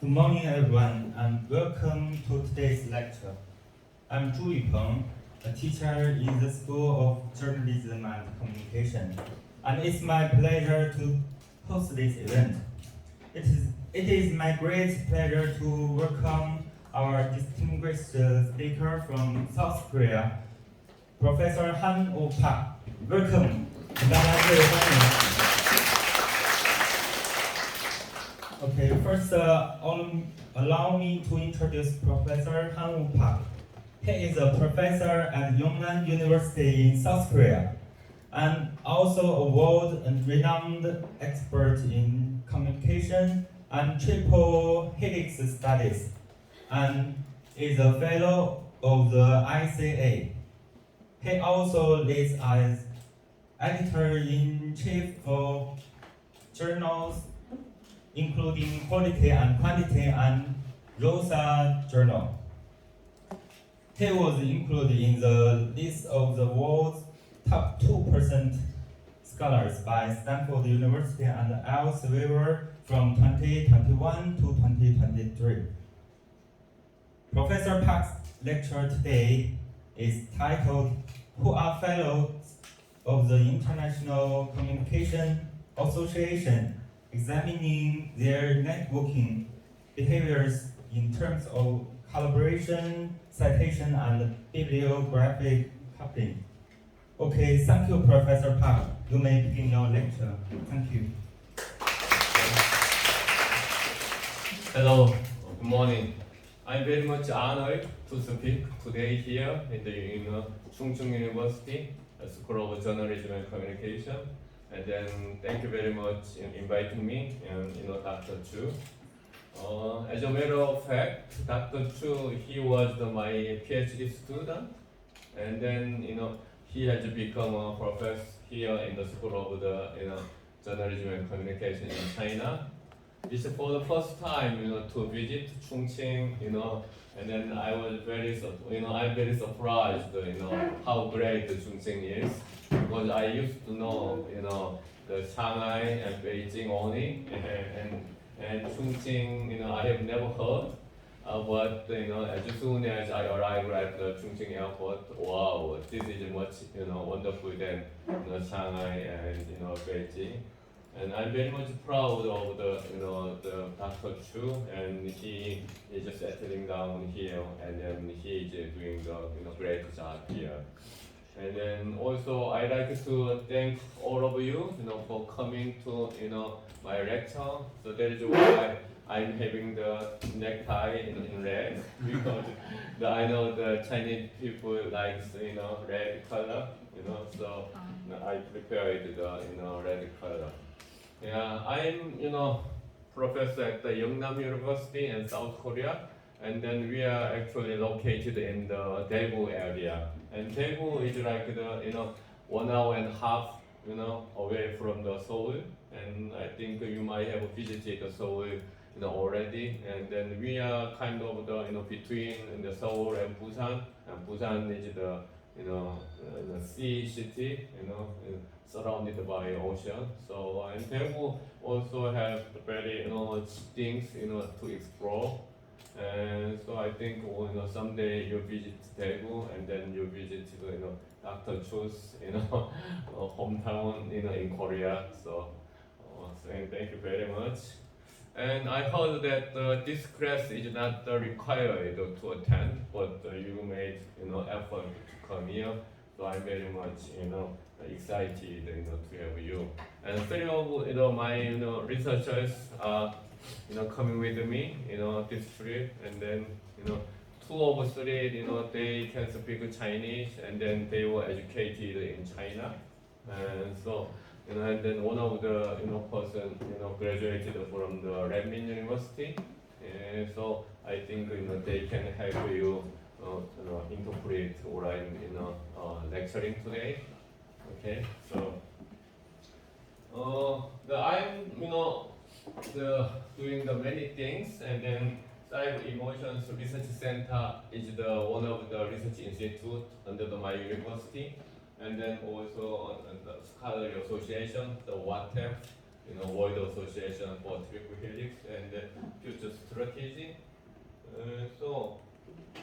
Good morning, everyone, and welcome to today's lecture. I'm Zhu Yupeng, a teacher in the School of Journalism and Communication, and it's my pleasure to host this event. It is my great pleasure to welcome our distinguished speaker from South Korea, Professor Han-Oh Park. Welcome. 大家热烈欢迎。Okay, first, allow me to introduce Professor Han-Oh Park. He is a professor at YeungNam University in South Korea, and also a world and renowned expert in communication and triple helix studies, and is a fellow of the ICA. He also leads as editor-in-chief for journals including Quality and Quantity and Rosa Journal. He was included in the list of the world's top 2% scholars by Stanford University and elsewhere from 2021 to 2023. Professor Park's lecture today is titled, Who are Fellows of the International Communication Association, examining their networking behaviors in terms of collaboration, citation, and bibliographic coupling. Okay, thank you, Professor Park. You may begin your lecture. Thank you. Hello, good morning. I'm very much honored to speak today here in the Chongqing University, School of Journalism and Communication. And then thank you very much in inviting me and Dr. Chu. As a matter of fact, Dr. Chu, he was my PhD student, and then he has become a professor here in the School of the Journalism and Communication in China. It's for the first time to visit Chongqing, and then I was I'm very surprised how great the Chongqing is. Because I used to know, the Shanghai and Beijing only, and Chongqing, I have never heard. But as soon as I arrived at the Chongqing airport, wow, this is much wonderful than Shanghai and Beijing. And I'm very much proud of the Dr. Chu, and he is just settling down here, and then he is doing the great job here. And then also I'd like to thank all of you, for coming to my lecture. So that is why I'm having the necktie in red because I know the Chinese people likes red color, so I prepared the red color. Yeah, I'm professor at the YeungNam University in South Korea, and then we are actually located in the Daegu area. And Daegu is like the 1 hour and a half away from the Seoul, and I think you might have visited Seoul already. And then we are kind of the between the Seoul and Busan is the sea city, surrounded by ocean. So and Daegu also have very much things to explore. And so I think someday you visit Daegu, and then you visit Dr. Chu's hometown in Korea. So thank you very much. And I heard that this class is not required to attend, but you made effort to come here. So I'm very much excited to have you. And three of my researchers are coming with me this trip, and then two of three they can speak Chinese, and then they were educated in China, and so and then one of the person graduated from the Renmin University, and so I think they can help you interpret what I'm lecturing today. Okay, so I'm doing the many things, and then Cyber Emotions Research Center is the one of the research institute under my university, and then also the Scholarly Association, the WATEF, World Association for Triple Helix, and the Future strategy. So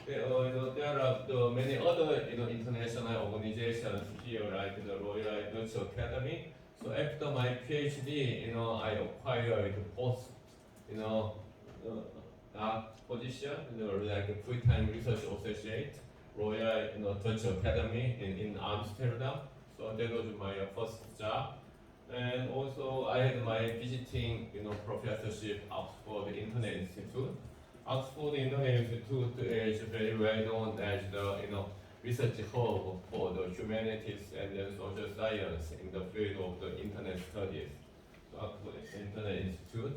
there are many other international organizations here, like the Royal Dutch Academy. So after my PhD, I acquired post, position, like a full-time research associate, Royal Dutch Academy in Amsterdam. So that was my first job. And also I had my visiting, professorship Oxford Internet Institute. Oxford Internet Institute is very well known as the, research hub for the humanities and then social science in the field of the internet studies. So Oxford Internet Institute.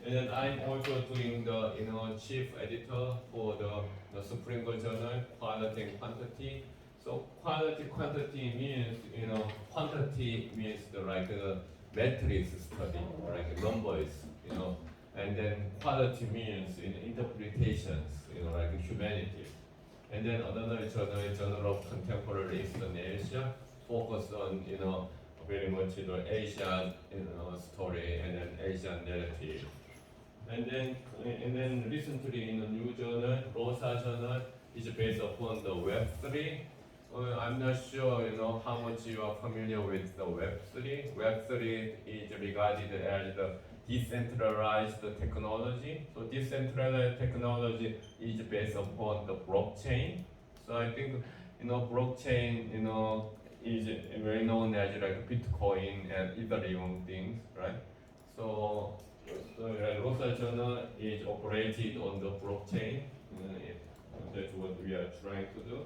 And then I'm also doing the, chief editor for the Spring Journal, Quality and Quantity. So quality quantity means, quantity means the metrics study, like numbers, and then quality means interpretations, like humanities. And then another journal of contemporary Eastern Asia, focused on, very much Asian, story and then Asian narrative. And then recently in a new journal, Rosa Journal, is based upon the Web3. I'm not sure, how much you are familiar with the Web3. Web3 is regarded as the decentralized technology. So decentralized technology is based upon the blockchain. So I think, blockchain, is very known as like Bitcoin and Ethereum things, right? So Rosa Journal is operated on the blockchain. That's what we are trying to do.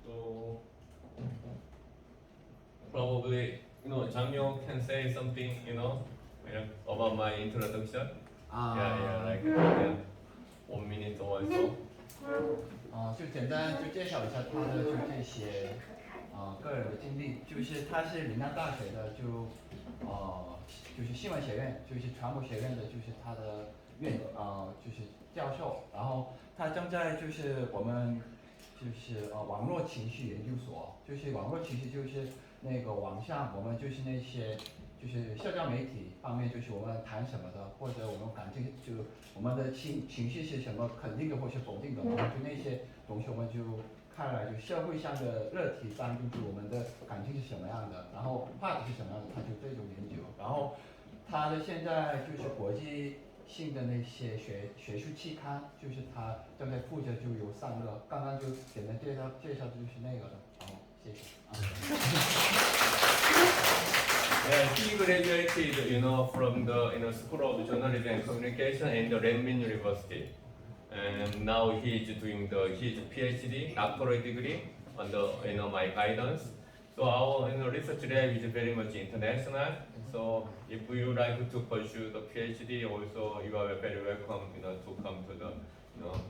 So probably, Jang Yong can say something, about my introduction. Like 1 minute or so. 就简单就介绍一下他的就这些个人的经历，就是他是岭南大学的就是新闻学院，就是传播学院的，就是他的就是教授，然后他正在就是我们就是网络情绪研究所，就是网络情绪就是那个网上我们就是那些就是社交媒体方面，就是我们谈什么的，或者我们感情就我们的情绪是什么，肯定的或是否定的，我们就那些东西我们就看来就社会上的热题当中，就我们的感情是什么样的，然后话题是什么样的，他就这种研究，然后他的现在就是国际性的那些学术期刊，就是他正在负责就有上热，刚刚就简单介绍的就是那个的，好，谢谢。Yeah, he graduated, from the School of Journalism and Communication in the Renmin University, and now he is doing his PhD, doctorate degree under, my guidance. So our research lab is very much international. So if you like to pursue the PhD, also you are very welcome, to come to the,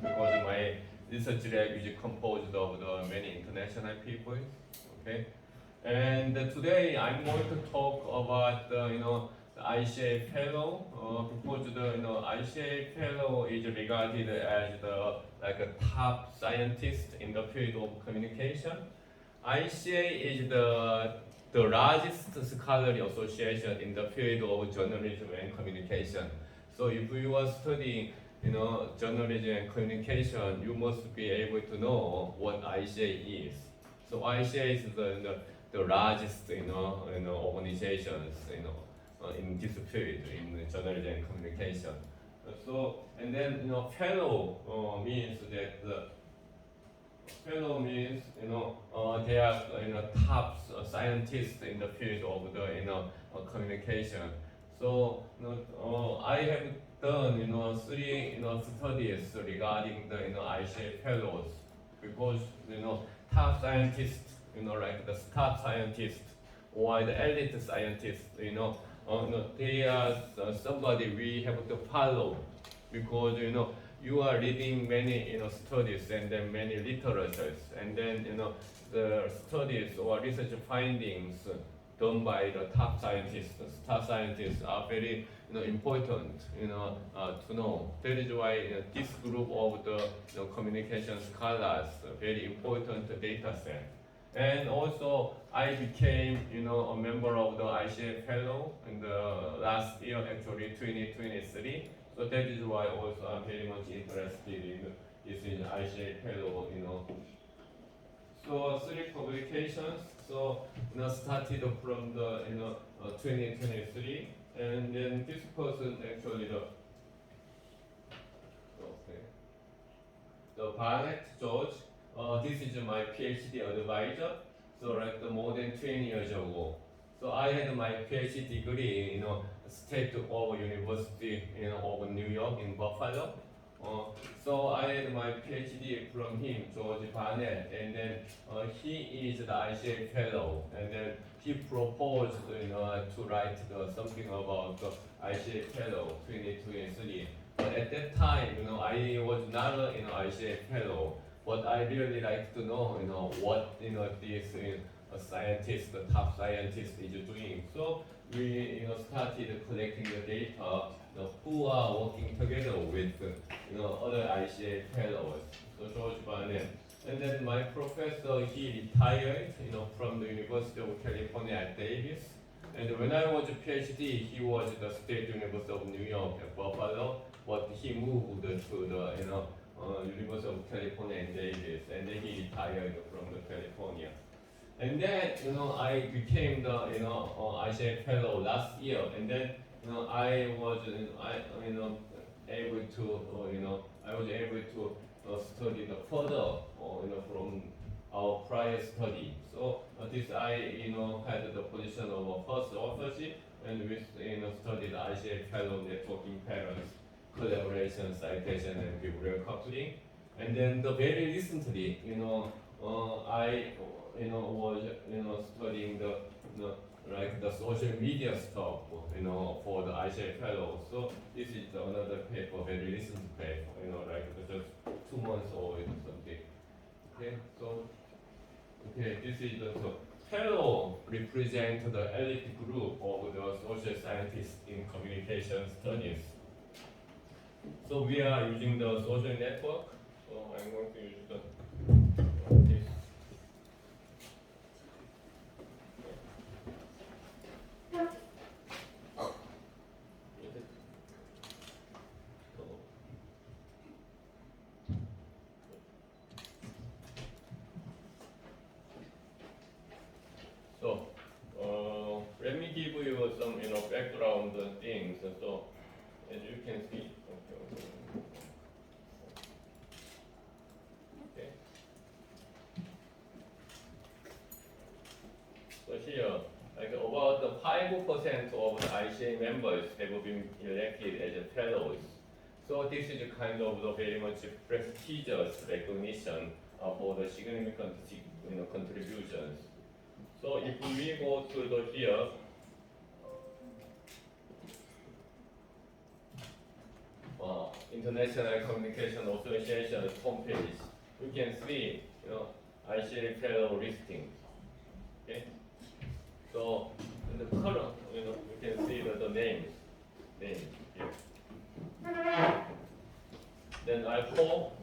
because my research lab is composed of the many international people. Okay. And today I'm going to talk about the ICA fellow, because the ICA fellow is regarded as a top scientist in the field of communication. ICA is the largest scholarly association in the field of journalism and communication. So if you are studying journalism and communication, you must be able to know what ICA is. So ICA is the largest organizations in this field in journalism and communication. So and then fellow means that fellow means they are top scientists in the field of the communication. So I have done 3 studies regarding the ICA fellows, because top scientists, like the top scientists or the elite scientists, they are somebody we have to follow, because you are reading many studies and then many literatures, and then the studies or research findings done by the top scientists. Top scientists are very important to know. That is why this group of the communication scholars very important data set. And also I became a member of the ICA fellow in the last year, actually 2023. So that is why also I'm very much interested in this in ICA fellow, So 3 publications. So started from the 2023, and then this person actually the Barnett George. This is my PhD advisor. So like more than 20 years ago. So I had my PhD degree in State of University of New York in Buffalo. So I had my PhD from him, George Barnett, and then he is the ICA fellow, and then he proposed to write something about the ICA fellow 2023. But at that time, I was not ICA fellow, but I really like to know, what this scientist, the top scientist is doing. So we started collecting the data, who are working together with other ICA fellows. So George Barnett. And then my professor, he retired from the University of California at Davis. And when I was a PhD, he was at the State University of New York at Buffalo, but he moved to the University of California in Davis, and then he retired from the California. And then I became the ICA fellow last year, and then I was able to study the further from our prior study. So this I had the position of a first authorship, and we studied ICA fellow networking patterns, collaboration, citation, and bibliographic. And then very recently, I was studying the social media stuff, for the ICA fellow. So this is another paper, very recent paper, just 2 months old or something. Okay, so this is the fellow represent the elite group of the social scientists in communication studies. So we are using the social network. So I'm going to use this. So let me give you some background things. So as you can see, okay. So here, about the 5% of the ICA members have been elected as fellows. So this is kind of the very much prestigious recognition for the significant contributions. So if we go to the here, International Communication Association's homepage, you can see ICA fellow listing. Okay. So in the column, you can see the names here. Then I hope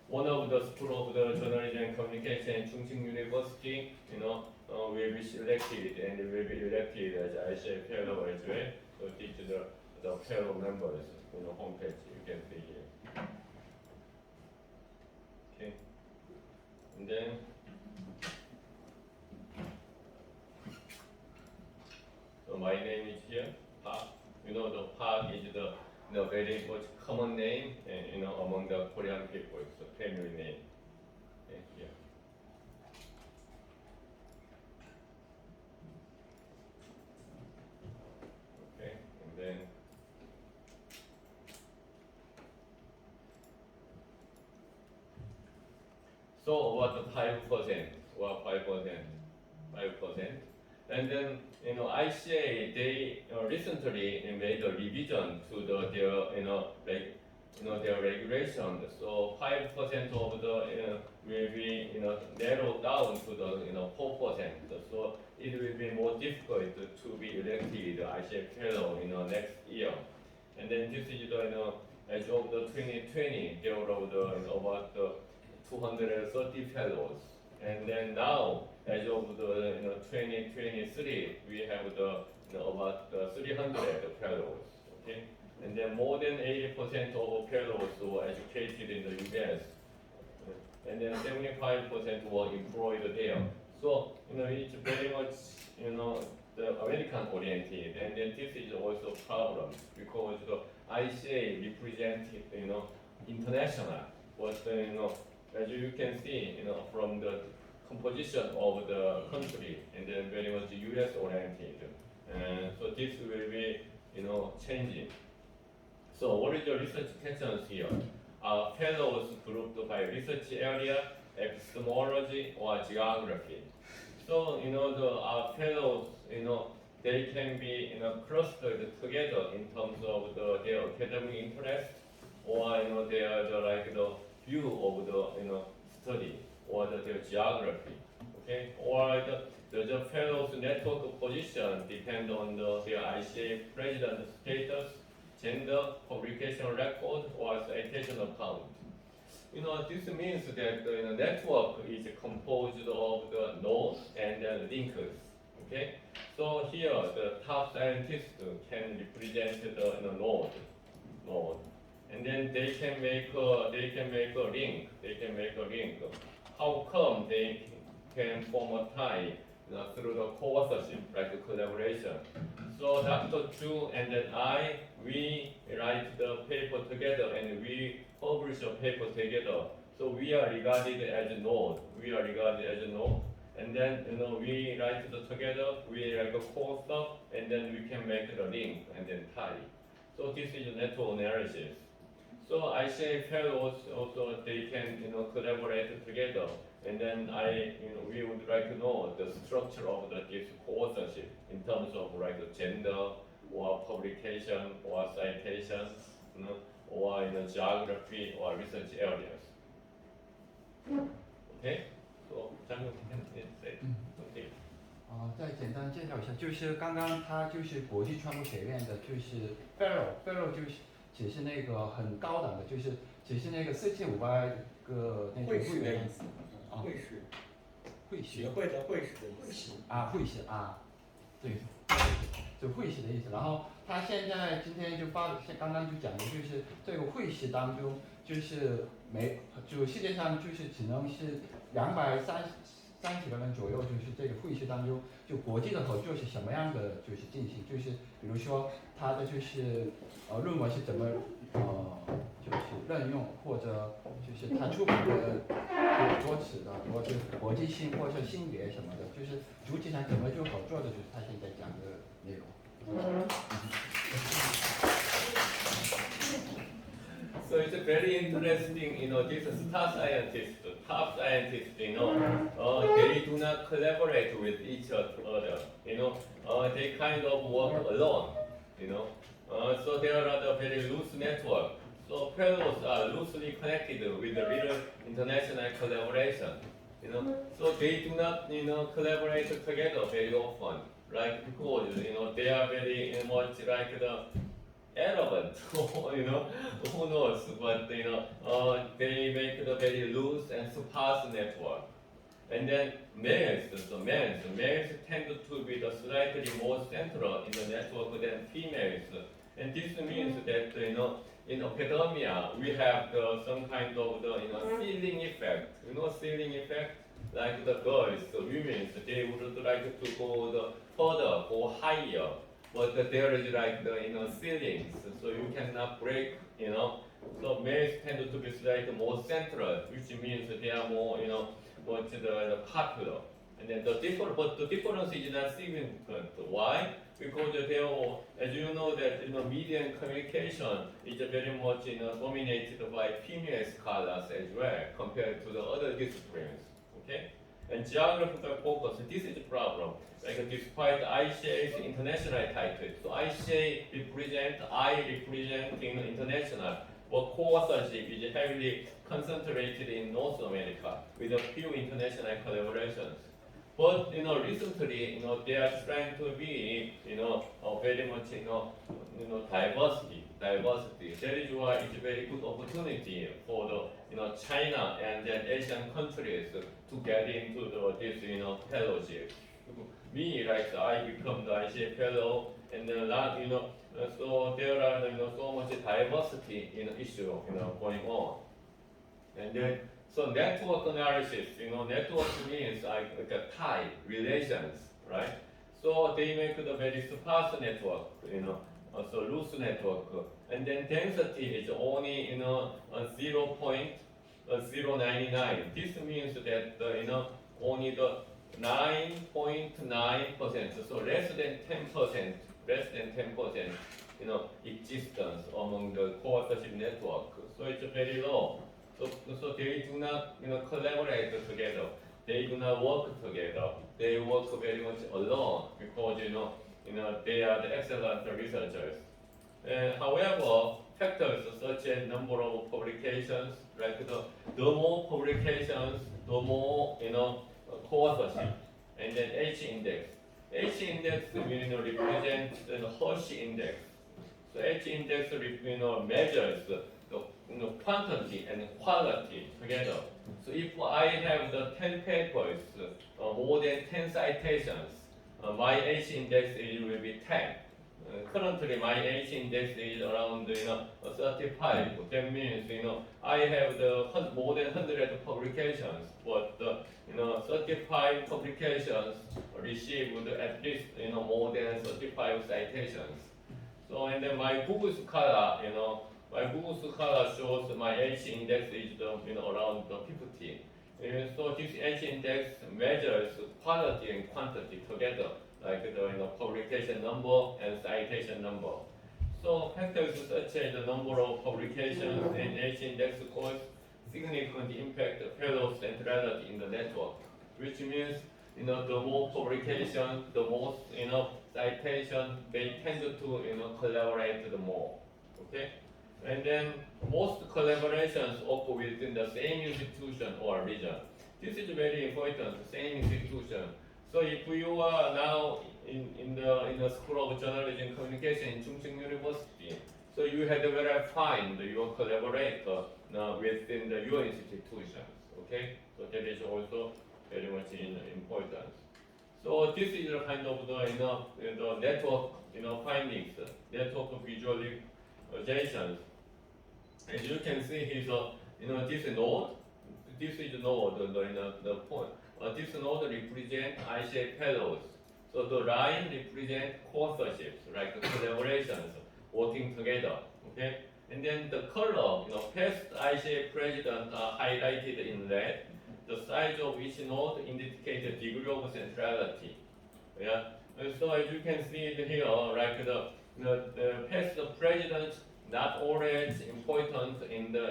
one of the school of the journalism and communication in Chongqing University, will be selected and will be elected as ICA fellow as well. So this is the fellow members, homepage you can see here. Okay. And then so my name is here, Park. The Park is the very much common name, among the Korean people. It's a family name. Okay, here. Okay, and then so about the 5%, or 5%. And then ICA they recently made a revision to their regulation. So 5% of the will be narrowed down to the 4%. So it will be more difficult to be elected ICA fellow next year. And then this is as of the 2020 there were about 230 fellows. And then now, as of the 2023, we have about 300 fellows. Okay, and then more than 80% of fellows were educated in the U.S. And then 75% were employed there. So it's very much the American oriented, and then this is also a problem because the ICA represented international, but as you can see from the composition of the country, and then very much US oriented, and so this will be changing. So what is the research questions here? Fellows grouped by research area, epistemology, or geography. So the fellows they can be clustered together in terms of their academic interest, or the view of the study, or their geography. Okay, or the fellows network position depend on their ICA president status, gender, publication record, or citation account. This means that the network is composed of the nodes and the linkers. Okay, so here the top scientist can represent the node, and then they can make a link. They can make a link. How come they can form a tie through the co-authorship, like the collaboration? So Dr. Chu and then we write the paper together and we publish a paper together. So we are regarded as a node. And then we write it together. We like a co-author, and then we can make the link and then tie. So this is a network analysis. So I say fellows also they can collaborate together, and then we would like to know the structure of this co-authorship in terms of like the gender or publication or citation, or geography or research areas. Okay, so Zhang can say. Okay. 再简单介绍一下，就是刚刚他就是国际传播学院的，就是 fellow 就是只是那个很高档的，就是只是那个4500个那种会员，会士，学会的会士的意思啊，会士啊，对，就会士的意思。然后他现在今天就刚刚就讲的就是这个会士当中，就是就世界上就是只能是230个人左右，就是这个会士当中，就国际的合作是什么样的就是进行，就是比如说他的就是论文是怎么就是任用，或者就是他出版的多词的，或者国际性或者性别什么的，就是主体上怎么就合作的，就是他现在讲的内容。So it's very interesting, this top scientists, they do not collaborate with each other, they kind of work alone, so there are the very loose network. So fellows are loosely connected with the real international collaboration, so they do not, collaborate together very often, like because, they are very much like the relevant, who knows, but they make the very loose and sparse network. And then males tend to be the slightly more central in the network than females. And this means that in academia we have some kind of ceiling effect. Ceiling effect, like the girls, the women, they would like to go further, go higher. But there is like the ceilings, so you cannot break, So males tend to be slightly more central, which means they are more, much the popular. And then the difference is not significant. Why? Because there, as you know, that media and communication is very much dominated by female scholars as well compared to the other disciplines. Okay. And geographical focus, this is the problem. Like despite ICA's international title, so ICA I represent international, but co-authorship is heavily concentrated in North America with a few international collaborations. But recently, they are trying to be, very much, diversity. That is why it's a very good opportunity for the, China and then Asian countries to get into this, fellowship. me, like I become the ICA fellow, and so there are so much diversity in issue going on, and then so network analysis, network means like a tie relations, right? So they make the very sparse network, so loose network, and then density is only 0.099. This means that only the 9.9%, so less than 10%, existence among the coauthorship network. So it's very low. So they do not collaborate together. They do not work together. They work very much alone because they are the excellent researchers. However, factors such as number of publications, like the more publications, the more co-authorship, and then H index. H index represents the Hershey index. So H index measures the quantity and quality together. So if I have the 10 papers, more than 10 citations, my H index will be 10. Currently, my H index is around 35. That means I have the more than 100 publications, but 35 publications received at least more than 35 citations. So and then my Google Scholar, shows my H index is around 50. So this H index measures quality and quantity together, like the publication number and citation number. So factors such as the number of publications and H index cause significant impact fellow centrality in the network, which means the more publication, the most citation, they tend to collaborate the more. Okay. And then most collaborations occur within the same institution or region. This is very important, same institution. So if you are now in the School of Journalism and Communication in Chongqing University, so you had to find your collaborator within your institutions. Okay, so that is also very much important. So this is kind of the network findings, network visualizations. As you can see here, this node, this is node, the point. This node represents ICA fellows. So the line represents co-authorships, like collaborations, working together. Okay, and then the color, past ICA presidents are highlighted in red. The size of each node indicates the degree of centrality. Yeah, and so as you can see here, like the past presidents not always important in the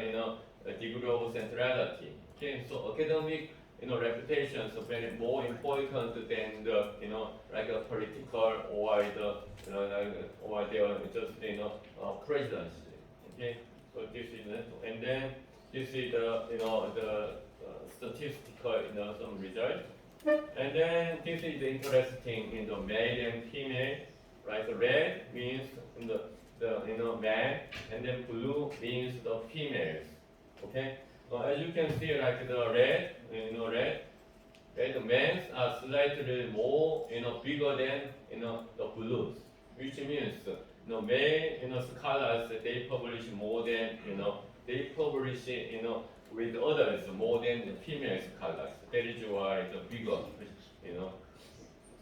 degree of centrality. Okay, so academic reputations are very more important than the like a political or the or the just presidency. Okay, so this is it, and then this is the statistical some result, and then this is interesting in the male and female. Right, red means the man, and then blue means the females. Okay, as you can see, like the red, red males are slightly more, bigger than the blues, which means male scholars, they publish more than they publish with others more than the female scholars. That is why the bigger,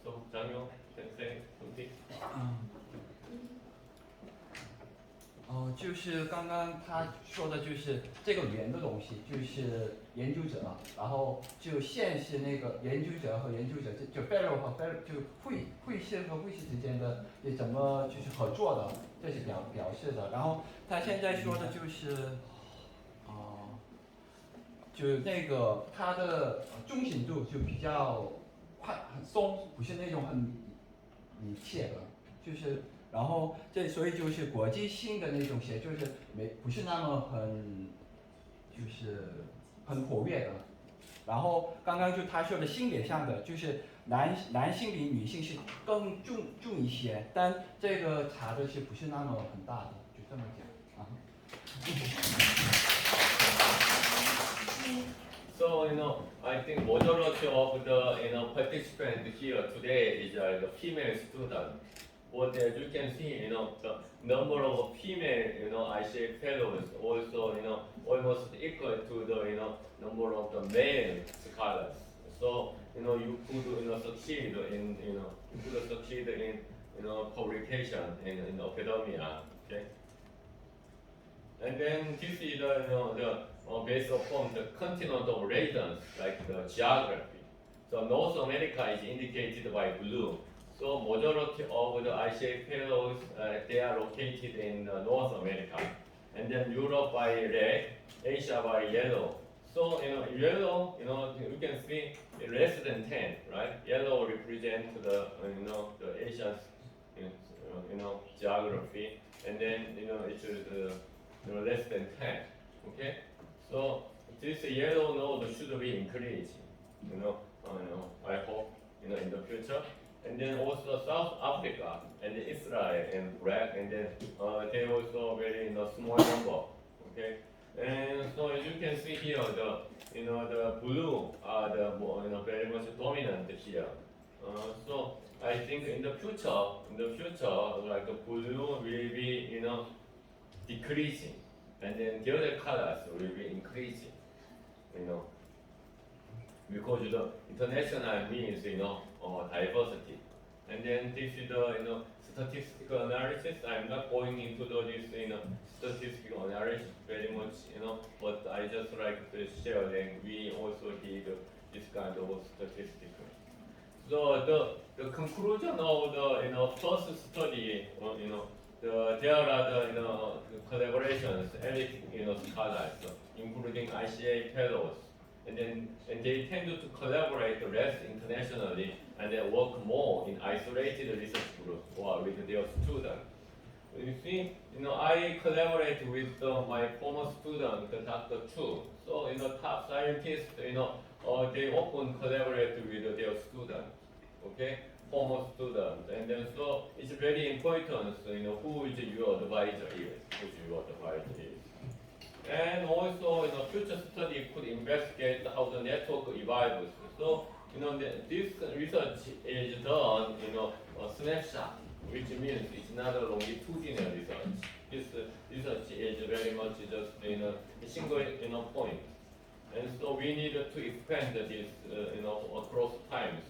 So Zhang can say something. 就是刚刚他说的，就是这个圆的东西，就是研究者，然后就线是那个研究者和研究者，就 fellow 和 fellow 就会系和会系之间的怎么就是合作的，这是表示的。然后他现在说的就是，就那个它的中性度就比较很松，不是那种很密切的，就是。然后所以就是国际性的那种写，就是不是那么很活跃的。然后刚刚就他说的性别上的，就是男性比女性是更重一些，但这个差的是不是那么很大的，就这么讲啊。So I think majority of the participant here today is the female student. But as you can see, the number of female ICA fellows also almost equal to the number of the male scholars. So you could succeed in you could succeed in publication in academia. Okay. And then this is the based upon the continental regions like the geography. So North America is indicated by blue. So majority of the ICA fellows they are located in North America, and then Europe by red, Asia by yellow. So yellow, you can see less than 10, right? Yellow represent the the Asia's geography, and then it's less than 10. Okay, so this yellow node should be increasing. I hope in the future. And then also South Africa and Israel and black, and then they also very small number. Okay, and so as you can see here, the blue are the more very much dominant here. So I think in the future, like the blue will be decreasing, and then the other colors will be increasing. Because the international means diversity, and then this is the statistical analysis. I'm not going into this statistical analysis very much, but I just like to share that we also did this kind of statistics. So the conclusion of the first study, there are the collaborations, elite scholars, including ICA fellows. And they tend to collaborate less internationally, and they work more in isolated research groups or with their students. You see, I collaborate with my former student, Dr. Chu. So, top scientists, they often collaborate with their students, okay, former students. And then so it's very important, who is your advisor is. And also, future study could investigate how the network evolves. So, this research is done, a snapshot, which means it's not a longitudinal research. This research is very much just a single point. And so we need to expand this, across times.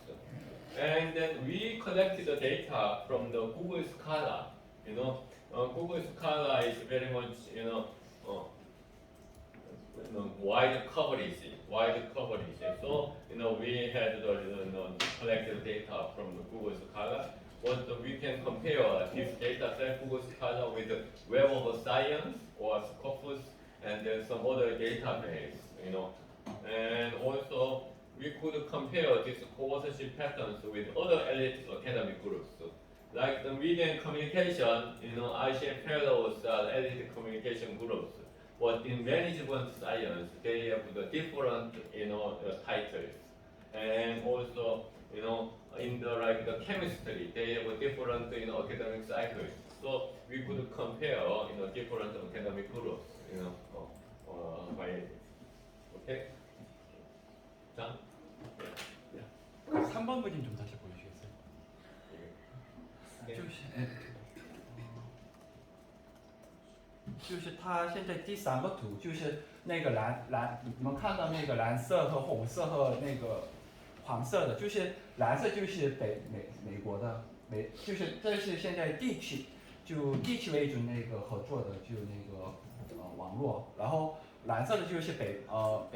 And then we collected the data from the Google Scholar. Google Scholar is very much, wide coverage. So we had the collected data from the Google Scholar. But we can compare this data set Google Scholar with the Web of Science or Scopus and then some other database. And also we could compare these co-authorship patterns with other elite academic groups. Like the media and communication, ICF fellows are elite communication groups. But in management science, they have the different, titles, and also, in the chemistry, they have different, academic cycles. So we could compare, different academic groups, by, okay. 자, 3번 그림 좀 다시 보여주시겠어요? 就是它现在第3个图，就是那个你们看到那个蓝色和红色和那个黄色的，就是蓝色就是美国的，就是这是现在地区为主那个合作的，就那个网络，然后蓝色的就是北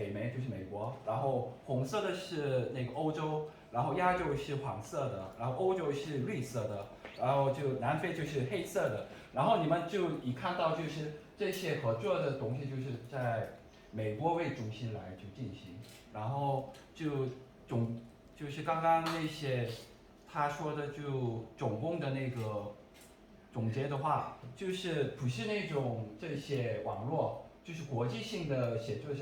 美就是美国，然后红色的是那个欧洲，然后亚洲是黄色的，然后欧洲是绿色的，然后就南非就是黑色的，然后你们就一看到就是这些合作的东西就是在美国为中心来就进行，然后就是刚刚那些他说的就总共的那个总结的话，就是不是那种这些网络。就是国际性的写作是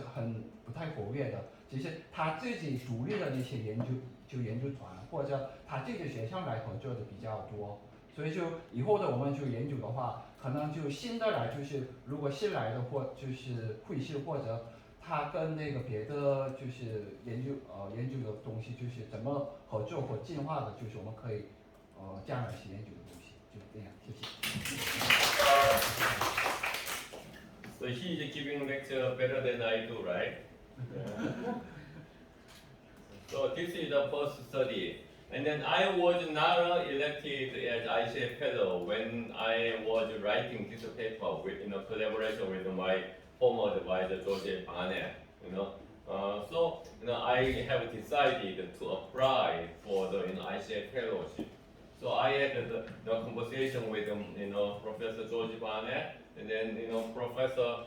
不太活跃的，只是他自己独立的那些研究团或者他这个学校来合作的比较多，所以就以后的我们就研究的话，可能就新的来就是如果新来的或就是会师或者它跟那个别的就是研究的东西，就是怎么合作或进化的，就是我们可以将来去研究的东西，就这样，谢谢。 So he is giving lecture better than I do, right? Yeah. So this is the first study. And then I was not elected as ICA fellow when I was writing this paper with collaboration with my former advisor George Barnett. So I have decided to apply for the ICA fellowship. So I had the conversation with Professor George Barnett, and then Professor,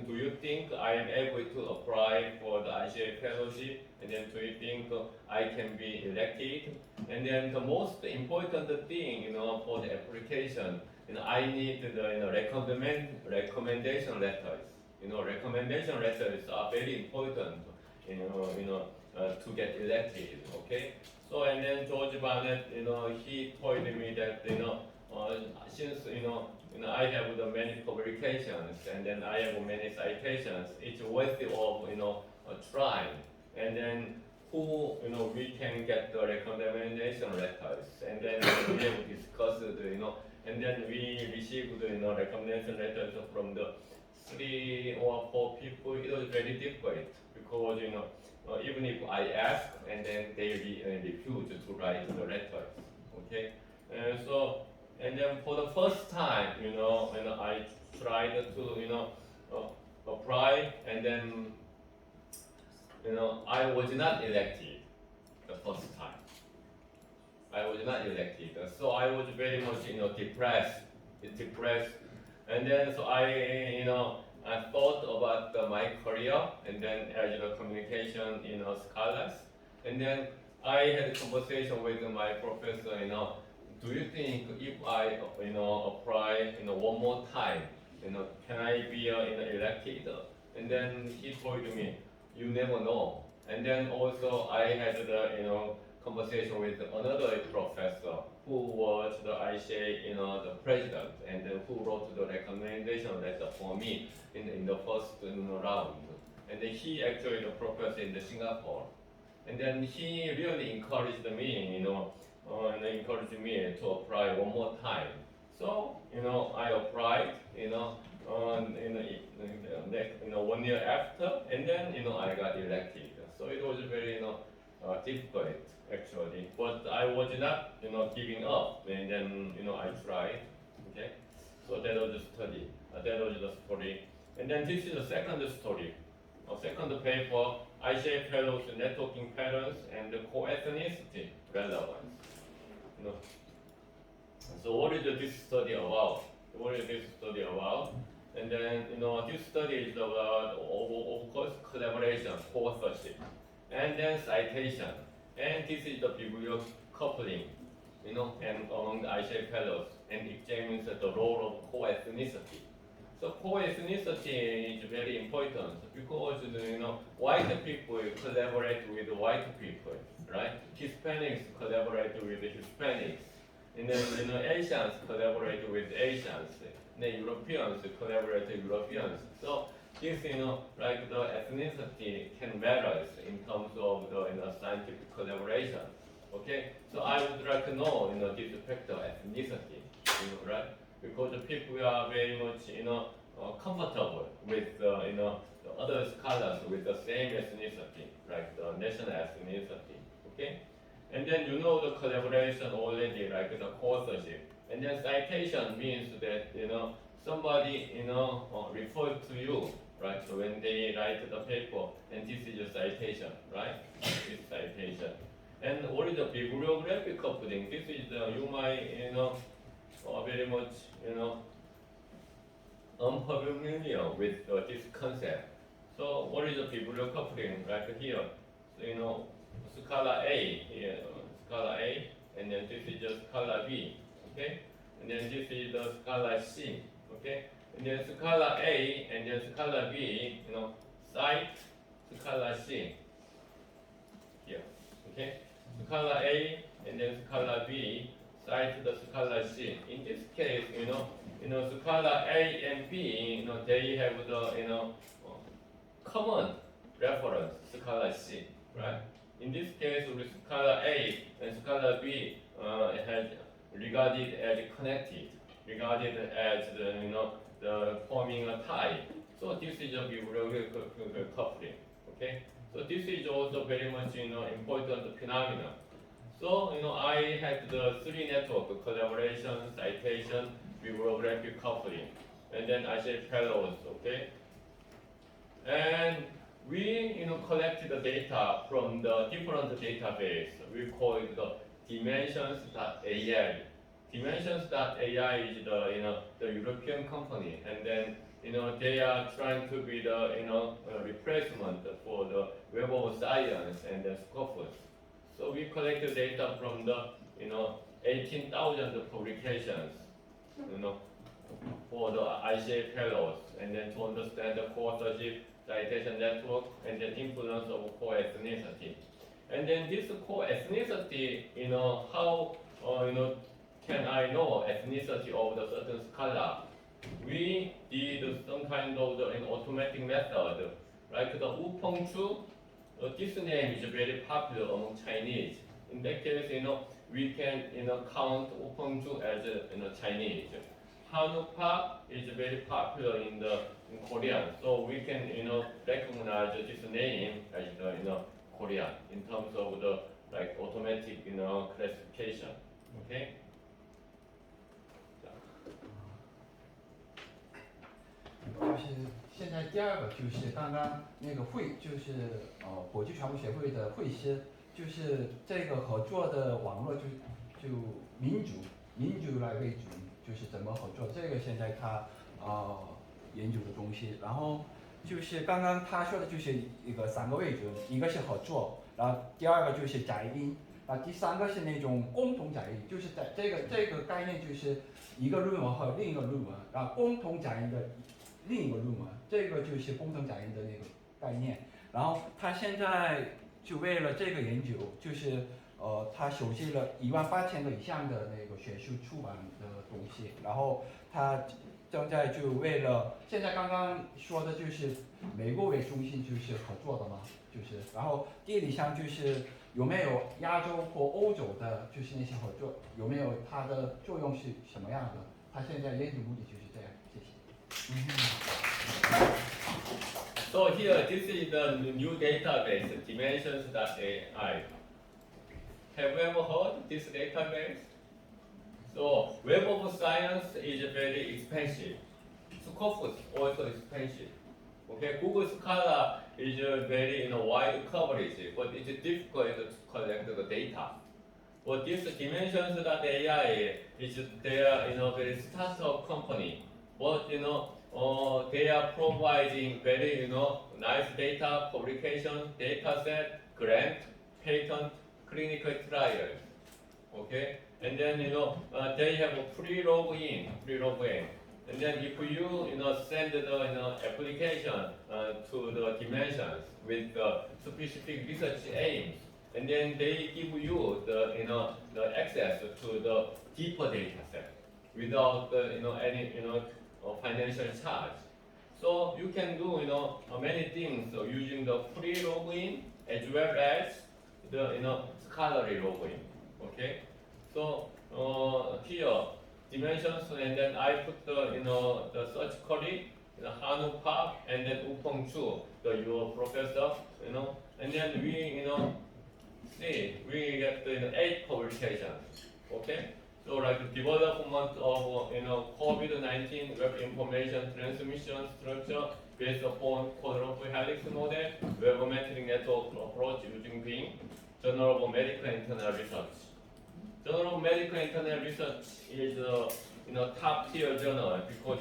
do you think I am able to apply for the ICA fellowship? And then do you think I can be elected? And then the most important thing, for the application, I need the recommendation letters. Recommendation letters are very important, to get elected. Okay. So and then George Barnett, he told me that since I have the many publications and then I have many citations, it's worthy of trying. And then who we can get the recommendation letters, and then we have discussed and then we received the recommendation letters from the 3 or 4 people. It was very difficult because even if I ask and then they refuse to write the letters. Okay, so and then for the first time, I tried to apply, and then I was not elected the first time. I was not elected, so I was very much depressed, and then so I thought about my career, and then as a communication scholars, and then I had a conversation with my professor. Do you think if I apply one more time, can I be elected? And then he told me, you never know. And then also I had the conversation with another professor who was the ICA the president, and then who wrote the recommendation letter for me in the first round. And then he actually the professor in Singapore, and then he really encouraged me, and encouraged me to apply one more time. So I applied, 1 year after, and then I got elected. So it was very difficult actually, but I was not giving up, and then I tried. Okay, so that was the study. That was the story. And then this is the second story. Second paper, ICA Fellows Networking Patterns and the Co-ethnicity Relevance. So what is this study about? What is this study about? And then this study is about, of course, collaboration, co-authorship, and then citation, and this is the bibliographic coupling, and among the ICA Fellows, and examines the role of co-ethnicity. So co-ethnicity is very important because white people collaborate with white people, right? Hispanics collaborate with Hispanics, and then Asians collaborate with Asians, and then Europeans collaborate with Europeans. So this like the ethnicity can matter in terms of the scientific collaboration. Okay, so I would like to know this factor ethnicity, right? Because the people are very much comfortable with the other scholars with the same ethnicity, like the national ethnicity. Okay, and then the collaboration already, like the co-authorship, and then citation means that somebody refers to you, right? So when they write the paper, and this is a citation, right? This is citation. And what is the bibliographic coupling? This is you might very much unfamiliar with this concept. So what is the bibliographic coupling? Right here, so scholar A here, scholar A, and then this is the scholar B, okay, and then this is the scholar C, okay, and then scholar A and then scholar B, cite scholar C here, okay, scholar A and then scholar B cite the scholar C. In this case, scholar A and B, they have the common reference, Scala C, right? In this case, with Scala A and Scala B has regarded as connected, regarded as the forming a tie. So this is a bibliographic coupling. Okay. So this is also very much important phenomenon. So I had the three network: collaboration, citation, bibliographic coupling, and then I said fellows. Okay. And we collected the data from the different database. We call it the Dimensions.ai. Dimensions.ai is the European company, and then they are trying to be the replacement for the Web of Science and the Scopus. So we collected data from the 18,000 publications, for the ICA fellows, and then to understand the co-authorship, citation network, and then influence of co-ethnicity. And then this co-ethnicity, how can I know ethnicity of the certain scholar? We did some kind of an automatic method, like the Wu-Peng-Chu. This name is very popular among Chinese. In that case, we can count Wu-Peng-Chu as Chinese. Han-Park is very popular in Korean, so we can recognize this name as Korean in terms of the automatic classification. Okay. 就是现在第二个就是刚刚那个会，就是国际传播协会的会师，就是这个合作的网络就民主来为主，就是怎么合作，这个现在他研究的东西。然后就是刚刚他说的就是一个三个位置，一个是合作，然后第二个就是载音。第三个是那种共同载音，就是在这个概念就是一个论文和另一个论文，然后共同载音的另一个论文，这个就是共同载音的那个概念。然后他现在就为了这个研究，就是他收集了18000个以上的那个学术出版的东西，然后他正在就为了现在刚刚说的就是美国为中心就是合作的嘛，就是然后地理上就是有没有亚洲或欧洲的，就是那些合作有没有它的作用是什么样的？他现在研究目的就是这样，谢谢。So here, this is the new database, Dimensions.ai. Have you ever heard this database? So Web of Science is very expensive. Scopus also expensive. Okay, Google Scholar is very wide coverage, but it's difficult to collect the data. But this Dimensions.ai is their very startup company. But they are providing very nice data, publication, data set, grant, patent, clinical trials. Okay, and then they have a pre-login. And then if you send the application to the Dimensions with the specific research aims, and then they give you the access to the deeper data set without any financial charge. So you can do many things using the free login as well as the scholarly login. Okay, so here Dimensions, and then I put the search query, Hanu Park, and then Wu-Peng-Chu, your professor, and then we see we get 8 publications. Okay, so like development of COVID-19 web information transmission structure based upon quadruple helix model, web-metric network approach using Bing, Journal of Medical Internal Research. Journal of Medical Internal Research is top tier journal because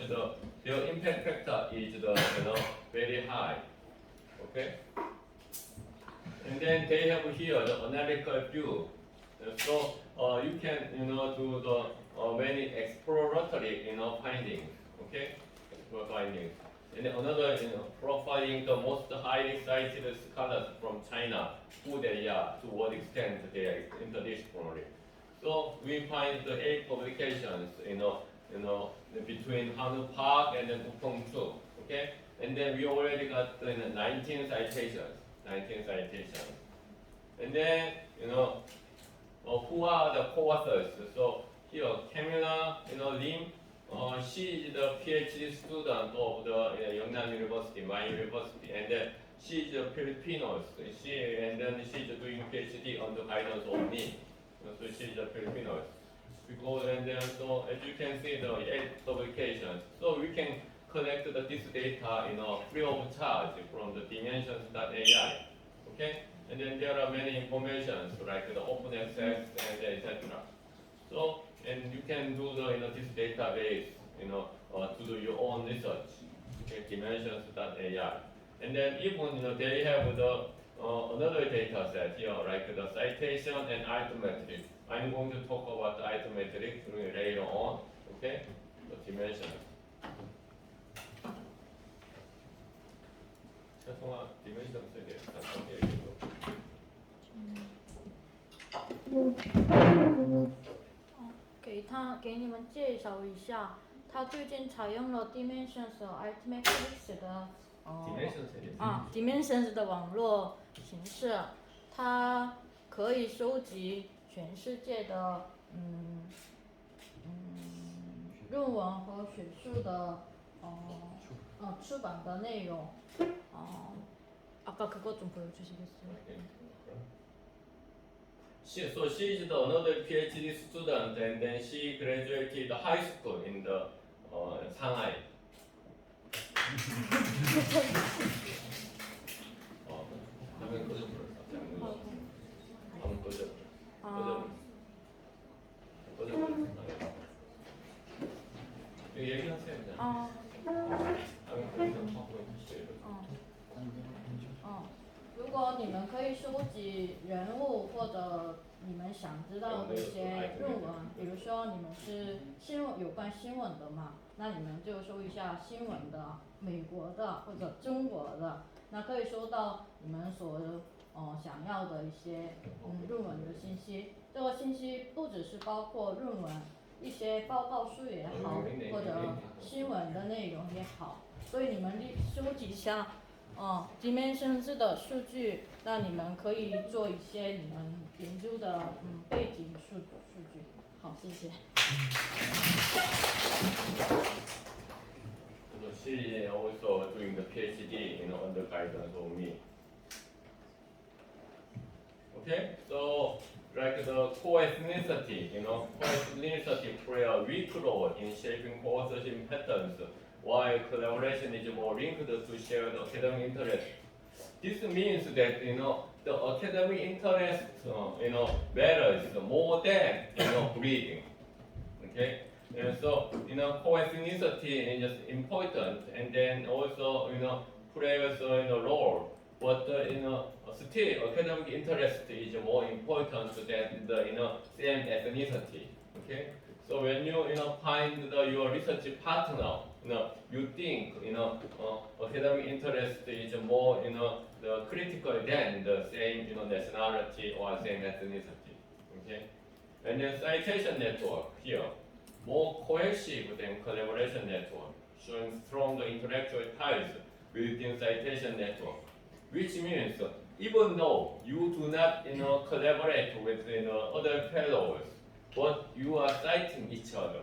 their impact factor is very high. Okay, and then they have here the analytical view. So you can do the many exploratory findings. Okay, findings. And then another profiling the most highly cited scholars from China, who they are, to what extent they are interdisciplinary. So we find the 8 publications, between Hanu Park and then Wu-Peng-Chu. Okay, and then we already got 19 citations. 19 citations. And then, who are the co-authors? So here, Camilla, Lim, she is the PhD student of the YeungNam University, my university, and then she is a Filipino. And then she is doing PhD on the guidance of me. So she is a Filipino. Because and then so as you can see the 8 publications, so we can collect this data free of charge from the Dimensions.ai. Okay, and then there are many informations like the open access and etc. So and you can do this database to do your own research. Okay, Dimensions.ai, and then even they have the another data set here like the citation and arithmetic. I'm going to talk about the arithmetic later on. Okay, the dimensions. 죄송합니다. 디멘션 세계 잠깐 얘기해줘.给你们介绍一下，他最近采用了 Dimensions Arithmetic 的Dimensions 的网络形式，它可以收集全世界的论文和学术的出版的内容。아까 그것 좀 보여주시겠어요? So she is another PhD student, and then she graduated high school in the Shanghai. 화면 꺼져버렸어. 화면 꺼져버렸어. 얘기하세요. 화면 꺼져버렸어. 如果你们可以收集人物或者你们想知道的一些论文，比如说你们是有关新闻的嘛，那你们就搜一下新闻的，美国的或者中国的，那可以收到你们所想要的一些论文的信息。这个信息不只是包括论文，一些报告书也好，或者新闻的内容也好，所以你们收集一下。Dimensions 的数据，那你们可以做一些你们研究的背景数据。好，谢谢。So she also doing the PhD, under guidance of me. Okay, so like the co-ethnicity, co-ethnicity play a weak role in shaping co-authorship patterns, while collaboration is more linked to shared academic interest. This means that the academic interest matters more than breeding. Okay, and so co-ethnicity is important, and then also plays a role. But still, academic interest is more important than the same ethnicity. Okay, so when you find your research partner, you think academic interest is more the critical than the same nationality or same ethnicity. Okay, and then citation network here more cohesive than collaboration network, showing stronger intellectual ties within citation network. Which means even though you do not collaborate with other fellows, but you are citing each other.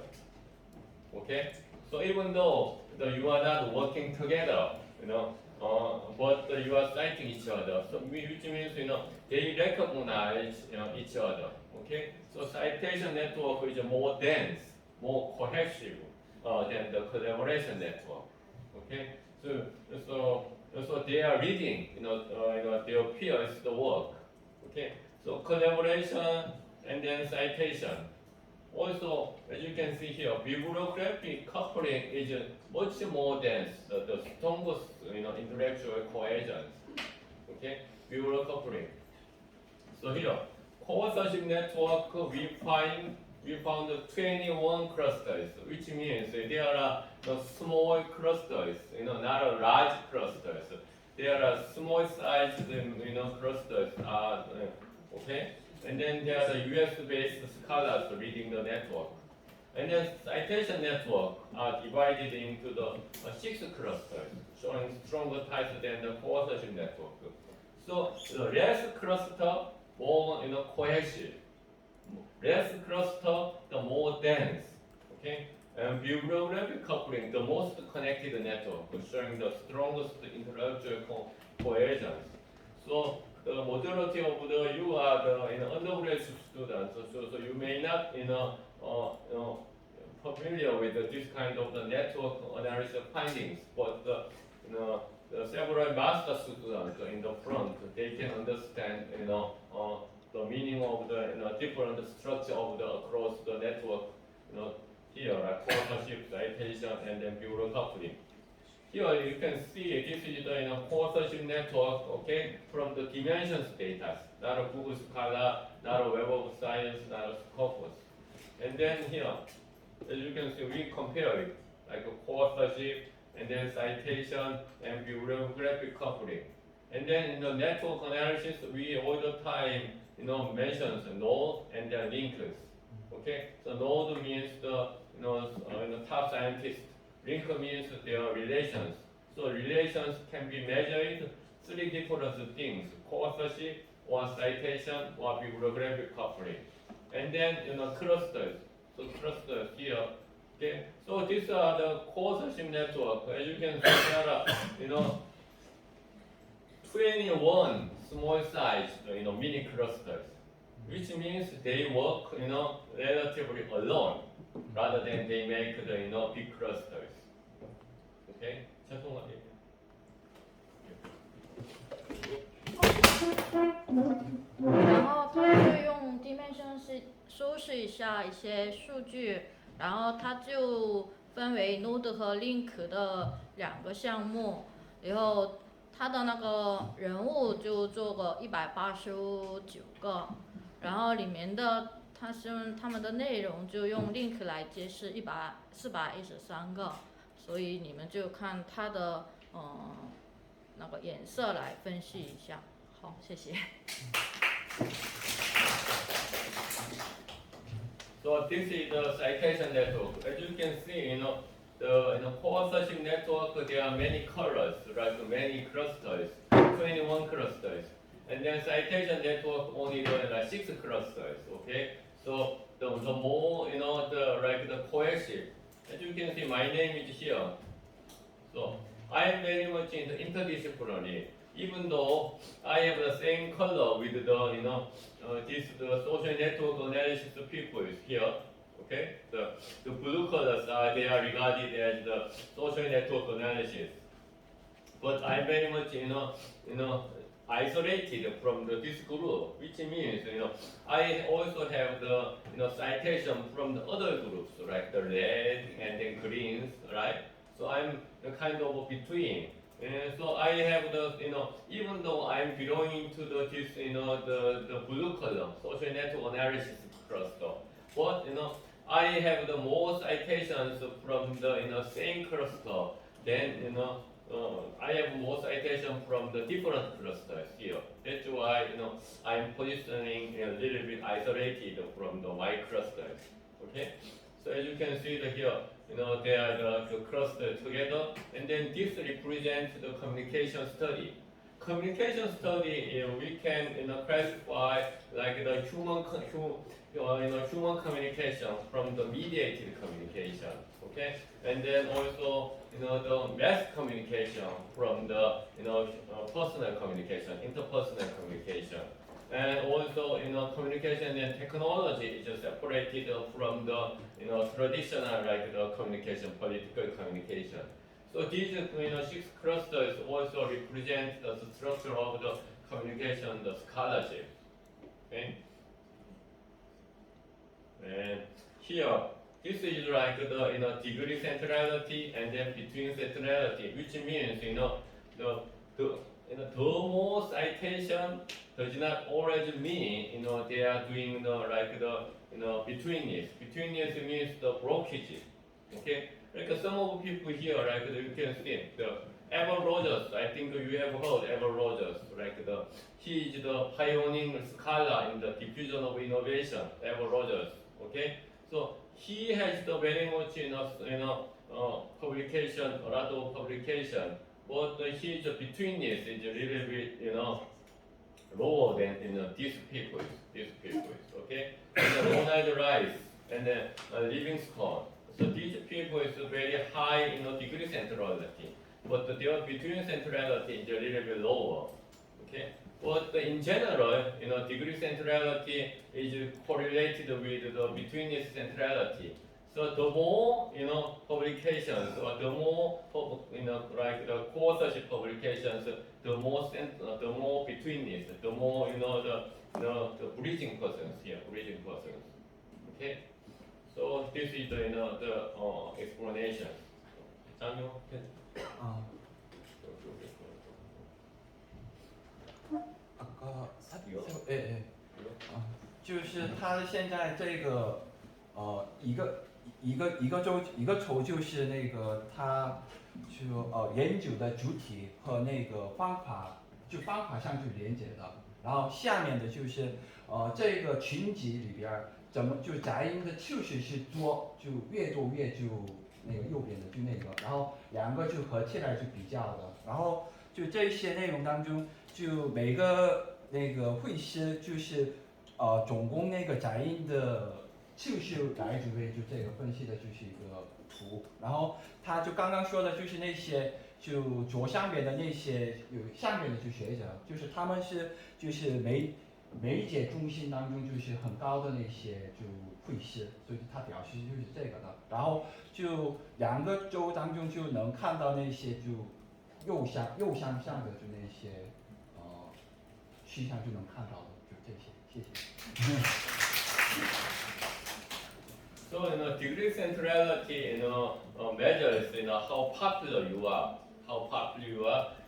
Okay, so even though you are not working together, but you are citing each other. So which means they recognize each other. Okay, so citation network is more dense, more cohesive than the collaboration network. Okay, so they are reading, their peers' the work. Okay, so collaboration and then citation. Also, as you can see here, bibliographic coupling is much more dense, the strongest, intellectual cohesion. Okay, bibliographic coupling. So here, co-authorship network, we found 21 clusters, which means there are small clusters, not a large clusters. There are small sized, clusters. Okay, and then there are US-based scholars reading the network. And then citation network are divided into the 6 clusters, showing stronger ties than the co-authorship network. So the less cluster, more cohesive. Less cluster, the more dense. Okay? And bibliographic coupling, the most connected network, showing the strongest intellectual cohesion. So the majority of you are the undergraduate students, so you may not familiar with this kind of the network analysis findings, but the several master students in the front, they can understand the meaning of the different structure of the across the network here, like co-authorship, citation, and then bureau coupling. Here you can see this is the co-authorship network, okay, from the Dimensions data, not a Google Scholar, not a Web of Science, not a Scopus. And then here, as you can see, we compare it, like a co-authorship, and then citation, and bibliographic coupling. And then in the network analysis, we all the time, mentions node and then linkers. Okay, so node means the top scientist. Link means their relations. So relations can be measured 3 different things: co-authorship, or citation, or bibliographic coupling. And then clusters. So clusters here. Okay. So these are the co-authorship network. As you can see, there are 21 small size mini clusters, which means they work relatively alone rather than they make the big clusters. Okay? 죄송합니다. 然后他就用 Dimension 收拾一下一些数据，然后它就分为 Node 和 Link 的2个项目，然后它的那个人物就做个189个，然后里面的他们的内容就用 Link 来揭示413个，所以你们就看它的那个颜色来分析一下。好，谢谢。So this is the citation network. As you can see, the co-authorship network, there are many colors, right? Many clusters, 21 clusters. And then citation network only like 6 clusters. Okay. So the more the cohesive. As you can see, my name is here. So I am very much into interdisciplinary. Even though I have the same color with the social network analysis people is here, okay? The blue colors they are regarded as the social network analysis. But I'm very much isolated from this group, which means I also have the citation from the other groups, like the red and then greens, right? So I'm kind of between. And so I have even though I'm belonging to the blue color social network analysis cluster, but I have the more citations from the same cluster. Then I have more citation from the different clusters here. That's why I'm positioning a little bit isolated from my clusters. Okay. So as you can see here, they are the cluster together, and then this represents the communication study. Communication study, we can classify like the human communication from the mediated communication, okay, and then also the mass communication from the personal communication, interpersonal communication. And also, communication and technology is just separated from the, traditional like the communication, political communication. So these, 6 clusters also represent the structure of the communication, the scholarship. Okay. And here, this is like the degree centrality and then between centrality, which means the more citation does not always mean they are doing like the betweenness. Betweenness means the blockage. Okay, like some of people here, like you can see the Evan Rogers. I think you have heard Evan Rogers. Like he is the pioneering scholar in the diffusion of innovation. Evan Rogers. Okay, so he has the very much publication, a lot of publication, but his between this is a little bit lower than these people, okay? And Ronald Rice and Livingstone. So these people is very high degree centrality, but their between centrality is a little bit lower, okay? But in general, degree centrality is correlated with the between its centrality. So the more publications, or the more like the co-authorship publications, the more between this, the more the bridging persons here, Okay. So this is the explanation. Daniel, 아까 이거? 예. 就是他现在这个一个州就是那个他就研究的主体和那个方法上去连接的，然后下面的就是这个群集里边怎么就杂音的次序是多，就越多越就那个右边的就那个，然后两个就合起来就比较的，然后就这些内容当中，就每个那个会师就是总共那个杂音的次序来准备，就这个分析的就是一个图，然后他就刚刚说的就是那些就左上边的那些有上边的就学者，就是他们是就是媒介中心当中就是很高的那些就会师，所以他表示就是这个的，然后就两个州当中就能看到那些就右向上的就那些趋向就能看到的，就这些，谢谢。So degree centrality measures how popular you are,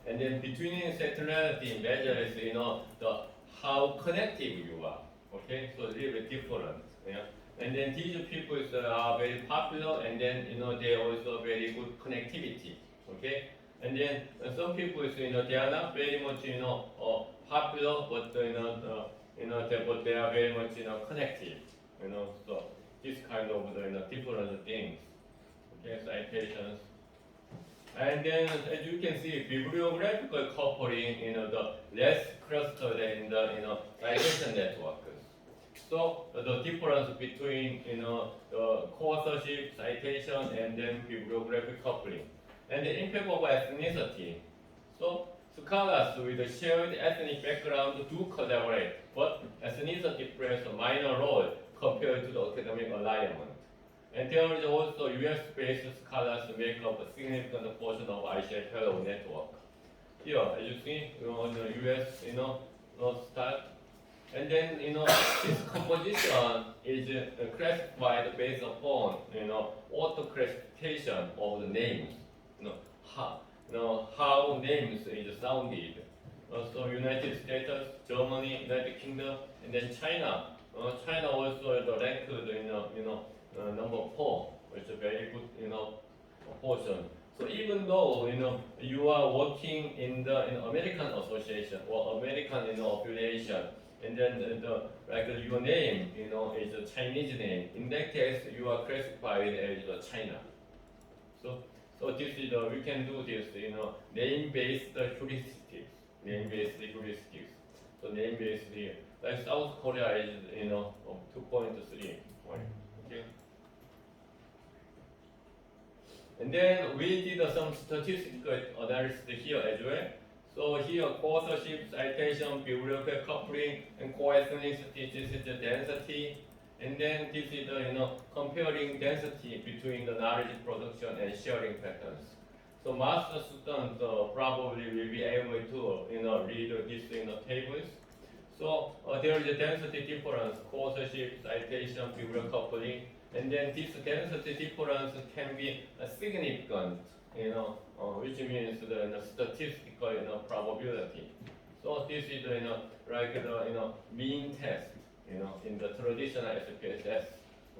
and then between centrality measures the how connective you are. Okay, so a little bit different. Yeah, and then these people are very popular, and then they also very good connectivity. Okay, and then some people they are not very much popular, but but they are very much connective. So this kind of different things. Okay, citations. And then, as you can see, bibliographical coupling, the less clustered in the citation networks. So the difference between the co-authorship, citation, and then bibliographic coupling, and the impact of ethnicity. So scholars with shared ethnic background do collaborate, but ethnicity plays a minor role compared to the academic alignment. And there is also US-based scholars make up a significant portion of ICL Fellow network. Here, as you see, on the US, start. And then, this composition is classified based upon, auto classification of the names. How names is sounded. So United States, Germany, United Kingdom, and then China. China also ranked number 4, which is a very good portion. So even though you are working in the American association or American affiliation, and then your name is a Chinese name, in that case you are classified as China. So this is we can do this name-based heuristics. So name-based here, like South Korea is 2.3. Okay. And then we did some statistical analysis here as well. So here, co-authorship, citation, bibliographic coupling, and co-ethnicity. This is the density, and then this is the comparing density between the knowledge production and sharing patterns. So master students probably will be able to read these tables. So there is a density difference, co-authorship, citation, bibliographic coupling, and then this density difference can be significant, which means the statistical probability. So this is like the mean test, in the traditional SPSS.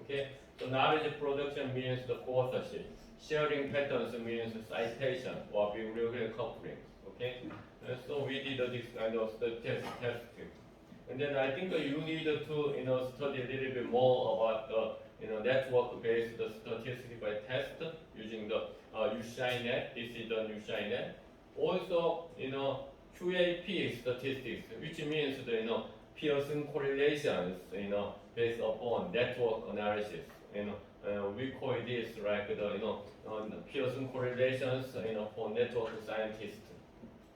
Okay. So knowledge production means the co-authorship. Sharing patterns means citation or bibliographic coupling. Okay. So we did this kind of test. And then I think you need to study a little bit more about network-based statistical test using the UShiNet. This is the UShiNet. Also, QAP statistics, which means the Pearson correlations, based upon network analysis. We call this like the Pearson correlations, for network scientists.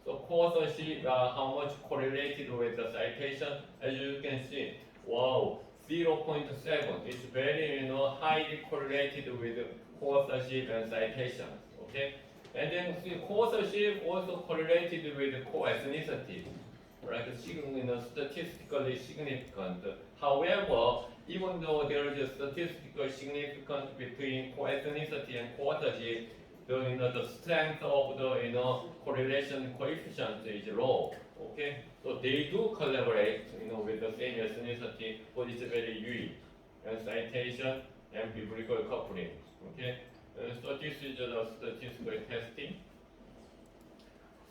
So co-authorship, how much correlated with the citation? As you can see, wow, 0.7. It's very highly correlated with co-authorship and citations. Okay, and then co-authorship also correlated with co-ethnicity, right? Statistically significant. However, even though there is a statistical significance between co-ethnicity and co-authorship, the strength of the correlation coefficient is low. Okay, so they do collaborate, with the same ethnicity, but it's very weak. And citation and biblical coupling. Okay, so this is the statistical testing.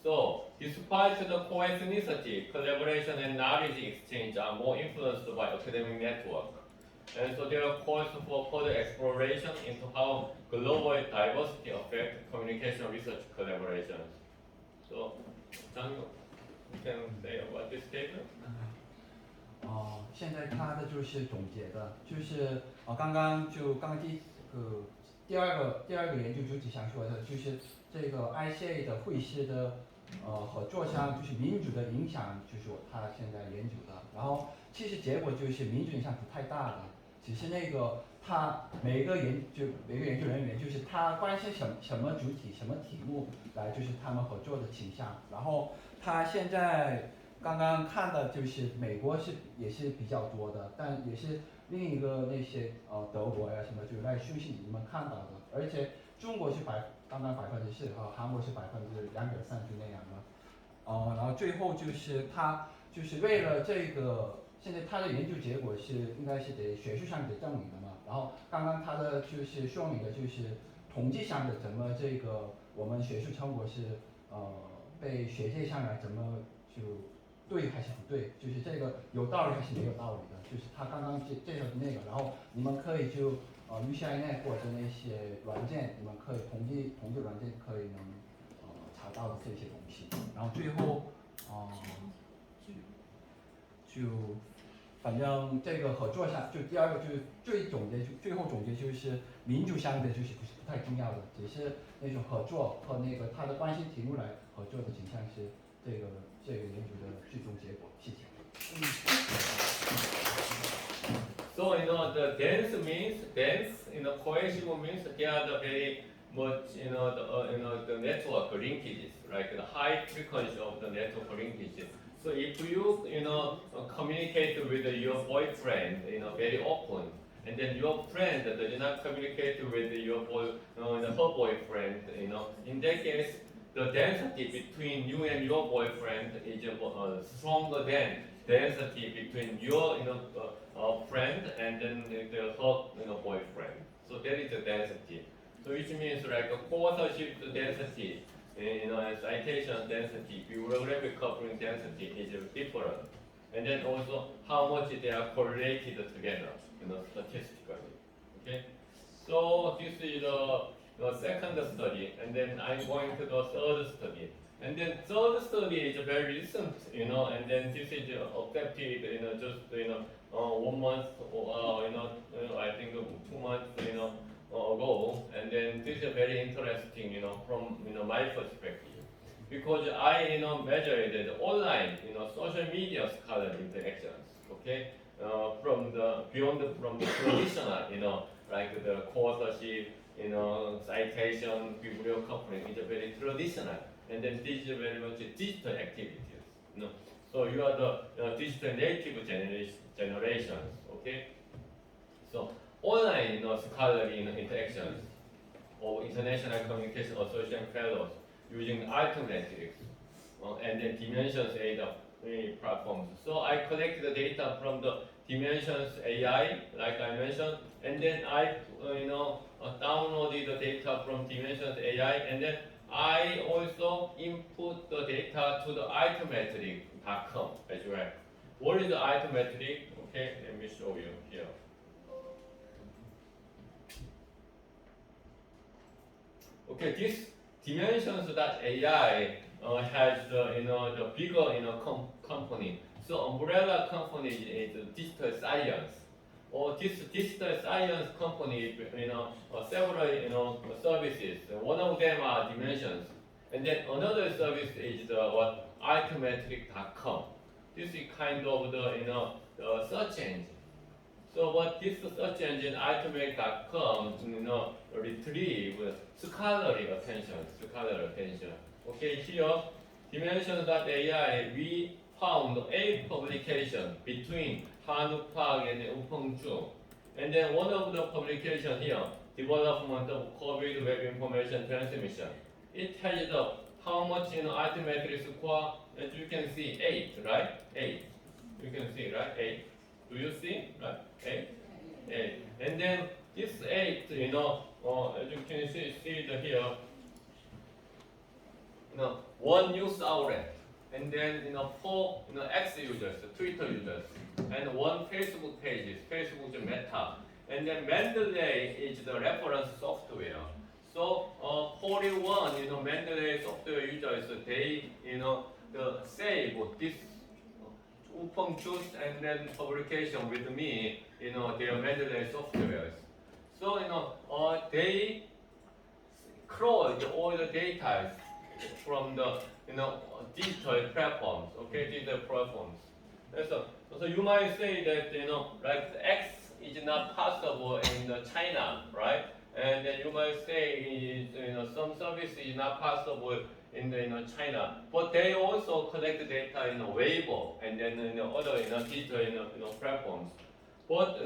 So, despite the co-ethnicity, collaboration and knowledge exchange are more influenced by academic network. And so there are calls for further exploration into how global diversity affects communication research collaborations. So, Zhang, you can say about this paper? 现在他的就是总结的，就是刚刚第二个研究主体想说的，就是这个 ICA 的会师的合作上，就是民主的影响，就是他现在研究的。然后其实结果就是民主影响不太大的，只是他每个研究人员就是他关心什么主体什么题目来就是他们合作的倾向。然后他现在刚刚看的就是美国也是比较多的，但也是另一个那些德国呀什么就来书信你们看到的，而且中国是刚刚4%，韩国是2.3%就那样了。然后最后就是他就是为了这个，现在他的研究结果应该是得学术上得证明的嘛。然后刚刚他的就是说明的就是统计上的怎么这个我们学术成果是被学界上来怎么就对还是不对，就是这个有道理还是没有道理的，就是他刚刚介绍的那个，然后你们可以就UCINet 或者那些软件，你们可以统计软件可以能查到的这些东西，然后最后就反正这个合作上，就第二个就是最后总结就是民主相对就是不太重要的，只是那种合作和那个他的关心题目来合作的倾向是这个研究的最终结果。谢谢。So the dense means cohesive means they are the very much the network linkages, like the high frequency of the network linkages. So if you communicate with your boyfriend very often, and then your friend does not communicate with her boyfriend, in that case the density between you and your boyfriend is stronger than density between your friend and then her boyfriend. So that is the density. So which means like a co-authorship density, citation density, bibliographic coupling density is different. And then also how much they are correlated together, statistically. Okay. So this is the second study, and then I'm going to the third study. And then third study is very recent, and then this is accepted, just 1 month or I think 2 months, ago. And then this is very interesting, from my perspective, because I measured the online, social media scholar interactions. Okay, from the traditional, like the co-authorship, citation, bibliographic coupling is very traditional, and then this is very much digital activities. So you are the digital native generations. Okay, so online scholarly interactions or international communication association fellows using alternatives and then Dimensions.ai platforms. So I collect the data from the Dimensions.ai, like I mentioned, and then I downloaded the data from Dimensions.ai, and then I also input the data to the altmetric.com as well. What is the altmetric? Okay, let me show you here. Okay, this Dimensions.ai has the bigger company. So umbrella company is digital science. Or this digital science company, several services. One of them are Dimensions, and then another service is what arithmetic.com. This is kind of the search engine. So what this search engine arithmetic.com retrieve scholarly attention. Okay, here Dimensions.ai we found 8 publications between Han Park and Upeng Zhu. And then one of the publications here, development of COVID web information transmission. It has how much arithmetic score, as you can see 8, right? 8. You can see, right? 8. Do you see? Right? 8. 8. And then this 8, as you can see it here, one news outlet, and then 4 X users, Twitter users, and 1 Facebook page, Facebook Meta, and then Mendeley is the reference software. So 41 Mendeley software users, they save this Upeng Juice and then publication with me, their Mendeley softwares. So they crawl all the data from the digital platforms. Okay, digital platforms. So you might say that like X is not possible in China, right? And then you might say some service is not possible in China, but they also collect data in Weibo and then other digital platforms. But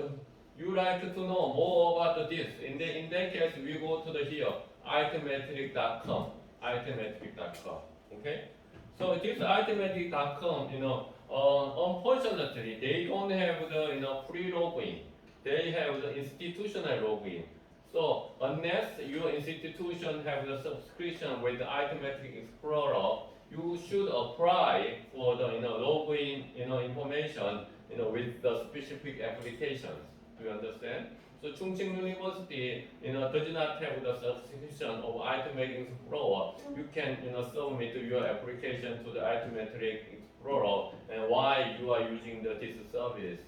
you like to know more about this. In that case, we go to the here arithmetic.com. Okay. So this arithmetic.com, unfortunately, they don't have the free login. They have the institutional login. So unless your institution have the subscription with the Arithmetic Explorer, you should apply for the login information with the specific applications. Do you understand? So Chongqing University does not have the subscription of Arithmetic Explorer. You can submit your application to the Arithmetic Explorer and why you are using this service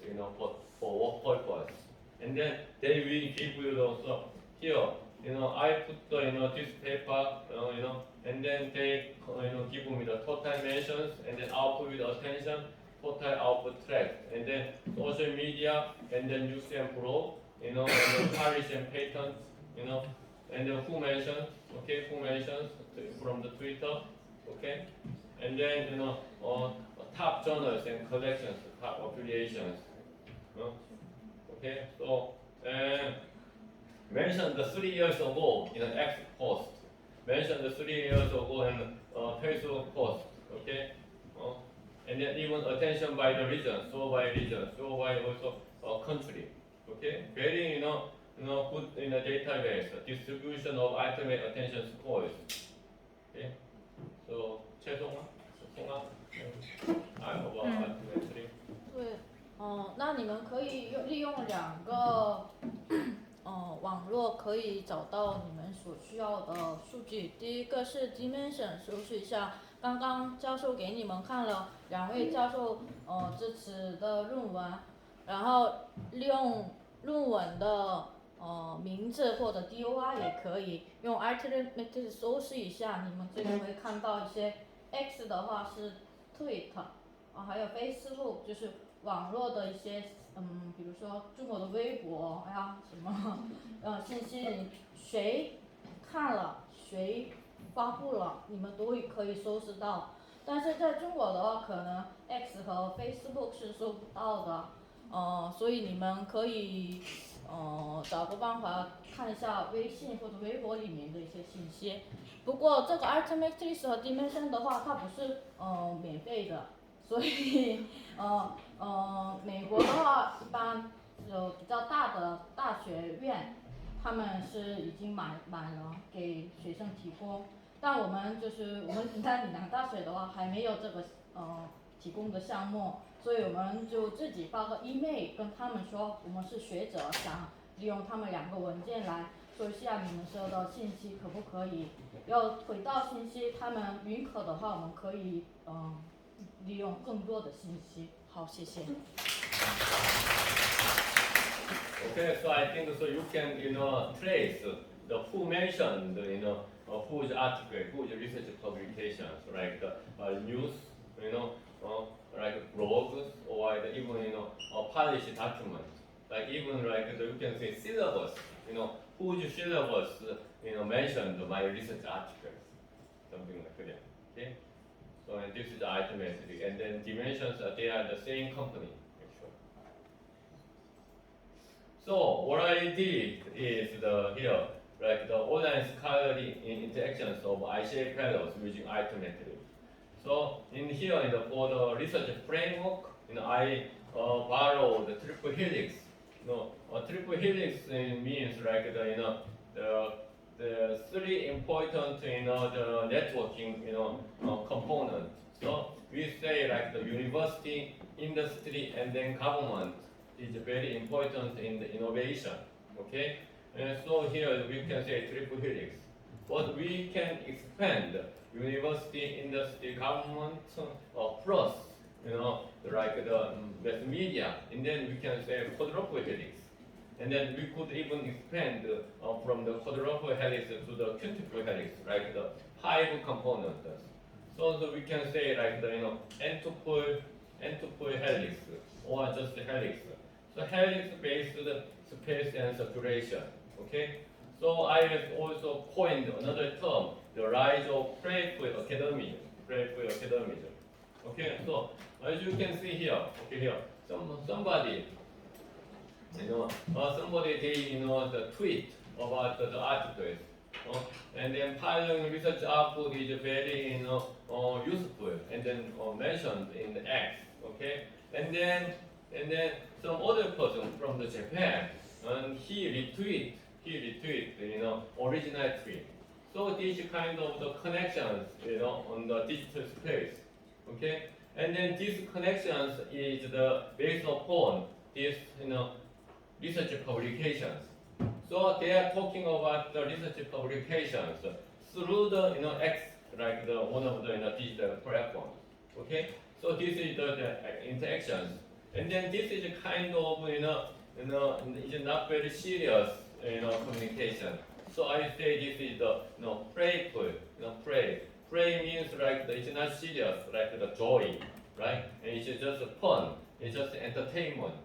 for what purpose. And then they will give you also here. I put this paper, and then they give me the total mentions and then output with attention, total output track, and then social media, and then news and blog, and then publish and patents, and then who mentions from the Twitter, okay, and then top journals and collections, top affiliations. Okay, so mentioned 3 years ago in an X post, mentioned 3 years ago in Facebook post, okay, and then even attention by the region, so by also country, okay, very good in a database distribution of ultimate attention scores, okay, so 최송아, I about ultimately. 对，那你们可以利用2个网络可以找到你们所需要的数据。第一个是 Dimension， 搜索一下，刚刚教授给你们看了2位教授支持的论文，然后利用论文的名字或者 DOI 也可以用 Arithmetic 搜索一下，你们这边会看到一些 X 的话是 Twitter，还有 Facebook 就是网络的一些比如说中国的微博呀什么信息，谁看了谁发布了，你们都可以搜索到。但是在中国的话，可能 X 和 Facebook 是搜不到的，所以你们可以找个办法看一下微信或者微博里面的一些信息。不过这个 Arithmetic 和 Dimension 的话，它不是免费的，所以美国的话一般有比较大的大学院，他们是已经买了给学生提供，但我们在岭南大学的话还没有这个提供的项目，所以我们就自己发个 email 跟他们说我们是学者，想利用他们2个文件来说一下你们说的信息可不可以要回到信息，他们允可的话，我们可以利用更多的信息。好，谢谢。Okay, so I think so you can trace the who mentioned whose article, whose research publications, like the news, like blogs or even published document, like even like you can say syllabus, whose syllabus mentioned my research articles, something like that. Okay, so and this is the ultimately, and then dimensions they are the same company actually. So what I did is here, like the online scholarly interactions of ICA fellows using ultimately. So in here, for the research framework, I borrowed the triple helix. Triple helix means like the three important the networking component. So we say like the university, industry, and then government is very important in the innovation. Okay, and so here we can say triple helix. But we can expand university, industry, government, plus like the mass media, and then we can say quadruple helix. And then we could even expand from the quadruple helix to the quintuple helix, like the 5 components. So we can say like the entuple helix or just helix. So helix-based space and saturation. Okay. So I have also coined another term, the rise of playful academism. Playful academism. Okay. So as you can see here, okay, here somebody, somebody they the tweet about the articles, and then piling research output is very useful, and then mentioned in the X. Okay. And then some other person from the Japan, and he retweet, original tweet. So these kind of the connections, on the digital space, okay. And then these connections is the based upon this, research publications. So they are talking about the research publications through the, X, like the one of the digital platforms, okay. So this is the interactions. And then this is a kind of, is not very serious, communication. So I say this is the, playful, play. Play means like it's not serious, like the joy, right? And it's just fun. It's just entertainment,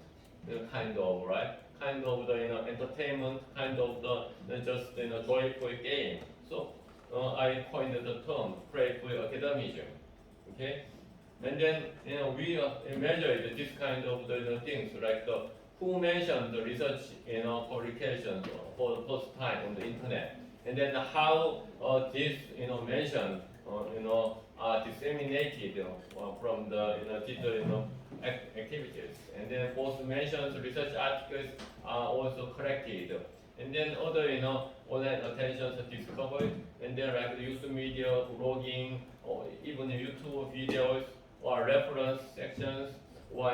kind of, right? Kind of the, entertainment, kind of the just, joyful game. So I coined the term playful academism, okay? And then we measured this kind of the things like the who mentioned the research publications for the first time on the internet, and then how this mentioned are disseminated from the digital activities, and then both mentioned research articles are also collected, and then other online attentions discovered, and then like the user media, blogging, or even YouTube videos or reference sections, or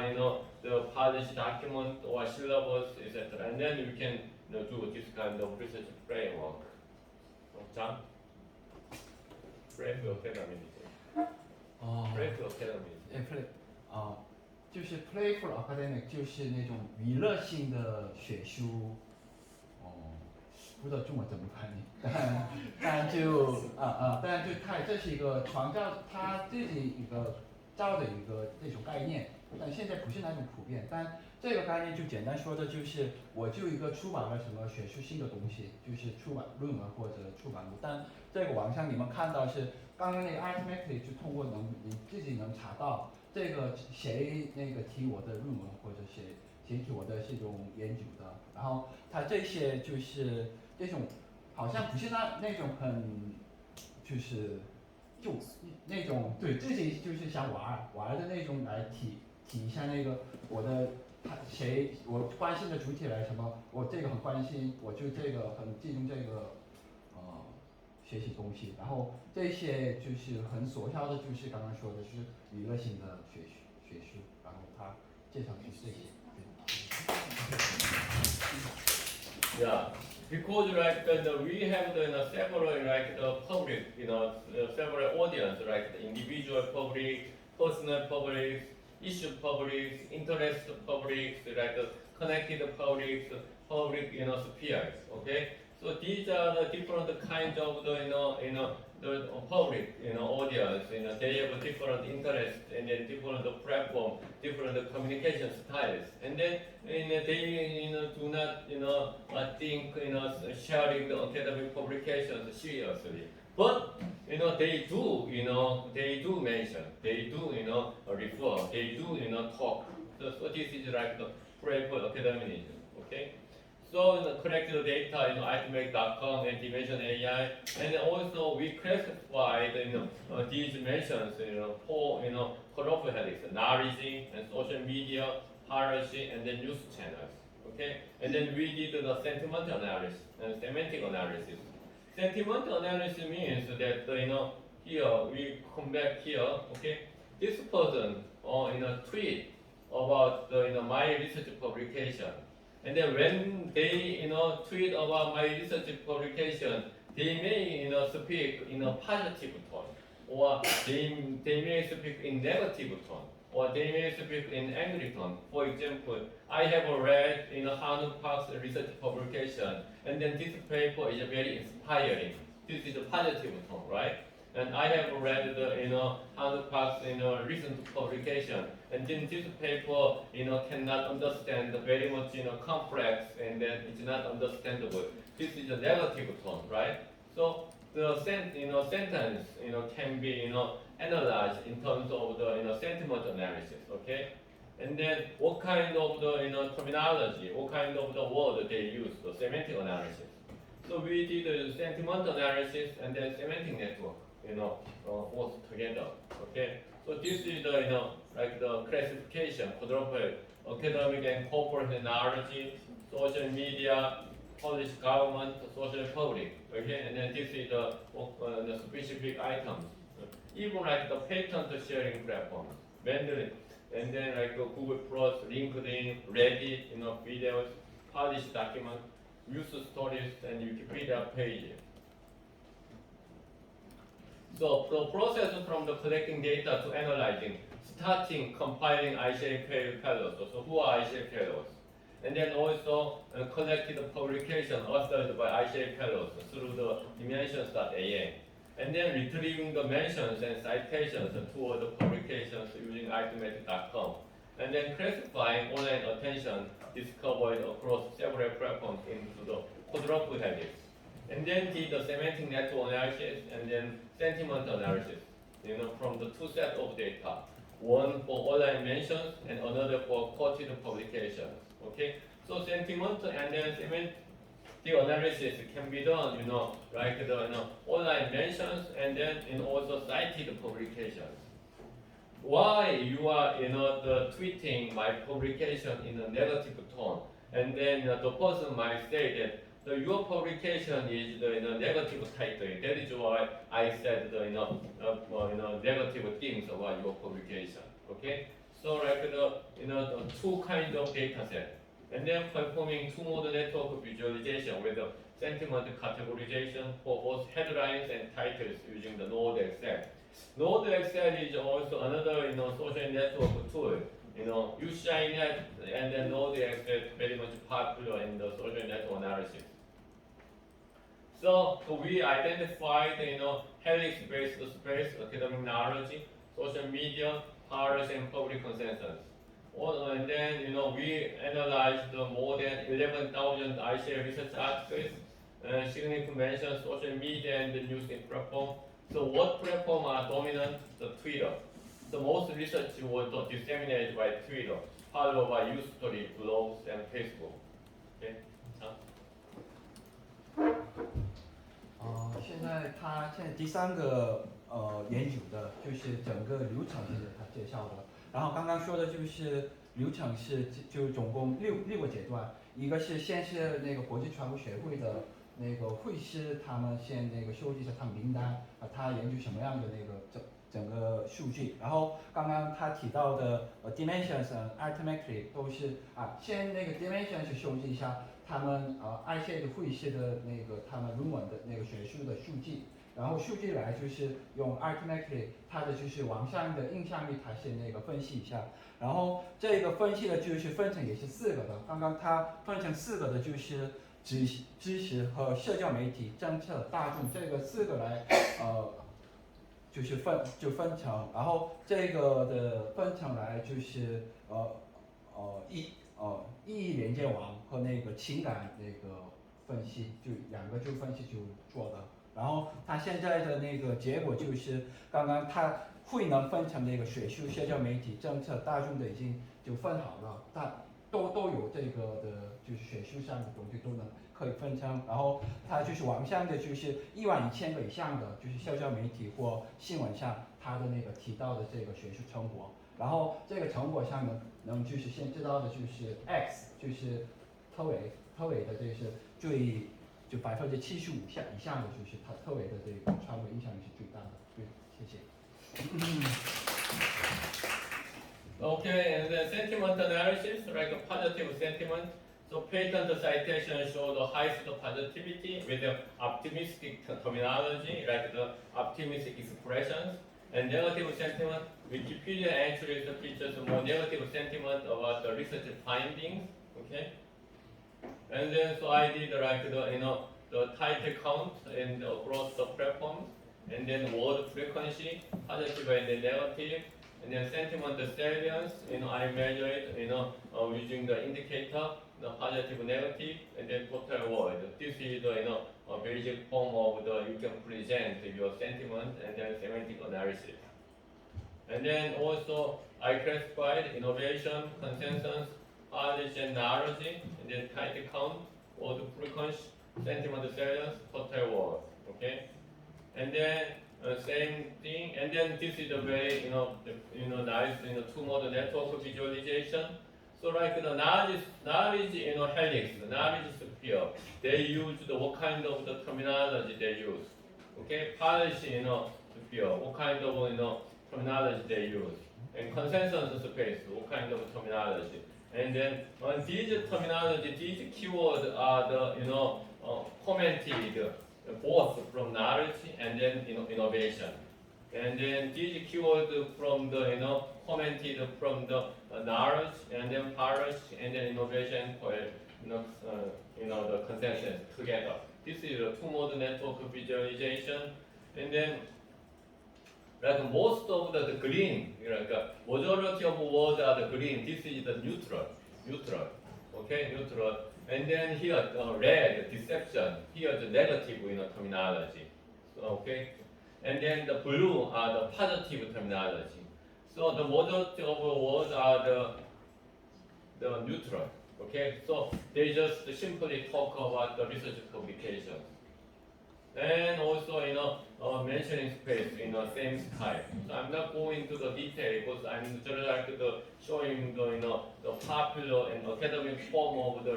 the published document or syllabus, etc. And then we can do this kind of research framework. John? Playful academism. Playful academism. 就是 playful academic 就是那种娱乐性的学术，不知道中文怎么翻译，但就它这是一个创造他自己一个造的一个那种概念，但现在不是那种普遍。但这个概念就简单说的就是，我就一个出版了什么学术性的东西，就是出版论文或者出版物。但这个网上你们看到是刚刚那个 ultimately 就通过你自己能查到这个谁那个提我的论文或者谁提我的这种研究的，然后他这些就是这种好像不是那种很就是就那种对自己就是想玩的那种来提一下那个我的我关心的主体来什么，我这个很关心，我就这个很记住这个学习东西，然后这些就是很所要的，就是刚刚说的是娱乐性的学术，然后他介绍是这些。对 Yeah, because like we have several like the public, several audience like the individual public, personal public, issue public, interest public, like connected public, public spheres. Okay, so these are the different kinds of the public audience. They have different interests and then different platform, different communication styles, and then they do not think sharing the academic publications seriously. But they do mention, they do refer, they do talk. So this is like the proper academicism. Okay. So collect the data itemec.com and Dimensions.ai, and also we classify these dimensions for colorful headings, knowledge and social media, policy, and then news channels. Okay, and then we did the sentiment analysis and semantic analysis. Sentiment analysis means that here we come back here. Okay, this person tweet about my research publication. And then when they tweet about my research publication, they may speak in a positive tone, or they may speak in negative tone, or they may speak in angry tone. For example, I have read Han Park's research publication, and then this paper is very inspiring. This is a positive tone, right? And I have read Han Park's recent publication, and then this paper cannot understand very much complex, and then it's not understandable. This is a negative tone, right? So the sentence can be analyzed in terms of the sentiment analysis, okay? And then what kind of the terminology, what kind of the word they use, the semantic analysis. So we did the sentiment analysis and then semantic network, both together. Okay. So this is the like the classification, quadruple academic and corporate knowledge, social media, Polish government, social public. Okay, and then this is the specific items. Even like the patent sharing platform, Mendeley, and then like Google Plus, LinkedIn, Reddit, videos, published document, news stories, and Wikipedia pages. So the process from the collecting data to analyzing, starting compiling ICA fellows. So who are ICA fellows? And then also collected publication authored by ICA fellows through the Dimensions.ai. And then retrieving the mentions and citations toward the publications using itemec.com. And then classifying online attention discovered across several platforms into the quadruple headings. And then did the semantic network analysis and then sentiment analysis, from the two sets of data. One for online mentions and another for quoted publications. Okay? So sentiment and then semantic analysis can be done, like the online mentions and then also cited publications. Why you are the tweeting my publication in a negative tone, and then the person might say that your publication is the negative title. That is why I said the negative things about your publication. Okay, so like the two kind of data set, and then performing two-mode network visualization with the sentiment categorization for both headlines and titles using the Node Excel. Node Excel is also another social network tool. UCINet and then Node Excel very much popular in the social network analysis. So we identified helix-based space, academic knowledge, social media, policy, and public consensus. And then we analyzed more than 11,000 ICA research articles, significant mentions, social media, and the news platform. So what platform are dominant? The Twitter. The most research was disseminated by Twitter, followed by Ustory, blogs, and Facebook. Okay. 现在第三个研究的就是整个流程是他介绍的，然后刚刚说的就是流程是就总共六个阶段，一个是先是那个国际传播协会的那个会师，他们先那个收集他们名单，他研究什么样的那个整个数据，然后刚刚他提到的Dimensions 和 Arithmetic 都是先那个 Dimensions 收集一下他们RC的会议室的那个他们论文的那个学术的数据，然后数据来就是用 arithmetic 它的就是网上的印象力，它是那个分析一下，然后这个分析的就是分成也是4个的，刚刚它分成4个的就是知识和社交媒体、政策、大众这个4个来就是分成，然后这个的分成来就是意义连接网和那个情感那个分析，就2个就分析就做的。然后它现在的那个结果就是刚刚它会能分成那个学术、社交媒体、政策、大众的已经就分好了，它都有这个的，就是学术上的东西都能可以分成。然后它就是网上的就是11000个以上的，就是社交媒体或新闻上它的那个提到的这个学术成果。然后这个成果上能就是先知道的就是 X 就是特伟的这是最就75%以上的就是他特伟的这个传播影响力是最大的。对，谢谢。Okay, and then sentiment analysis, like a positive sentiment. So patent citation show the highest positivity with the optimistic terminology, like the optimistic expressions. And negative sentiment, Wikipedia entries features more negative sentiment about the research findings. Okay. And then so I did like the title count and across the platforms, and then word frequency, positive and then negative. And then sentiment salience, I measure it, using the indicator, the positive, negative, and then total word. This is the, a basic form of you can present your sentiment and then semantic analysis. And then also I classified innovation, consensus, knowledge and knowledge, and then title count, word frequency, sentiment salience, total word. Okay, and then same thing, and then this is a very nice two-mode network visualization. So like the knowledge helix, knowledge sphere, they use what kind of the terminology they use. Okay, policy sphere, what kind of terminology they use, and consensus space, what kind of terminology. And then these terminology, these keywords are the commented both from knowledge and then innovation. And then these keywords from the commented from the knowledge and then policy and then innovation for the consensus together. This is a two-mode network visualization. And then like most of the green, like majority of words are the green. This is the neutral. Okay, neutral. And then here red, deception. Here the negative terminology. So, okay. And then the blue are the positive terminology. So the majority of words are the neutral. Okay. So they just simply talk about the research publication. And also mentioning space same type. So I'm not going into the detail because I'm just like showing the popular and academic form of the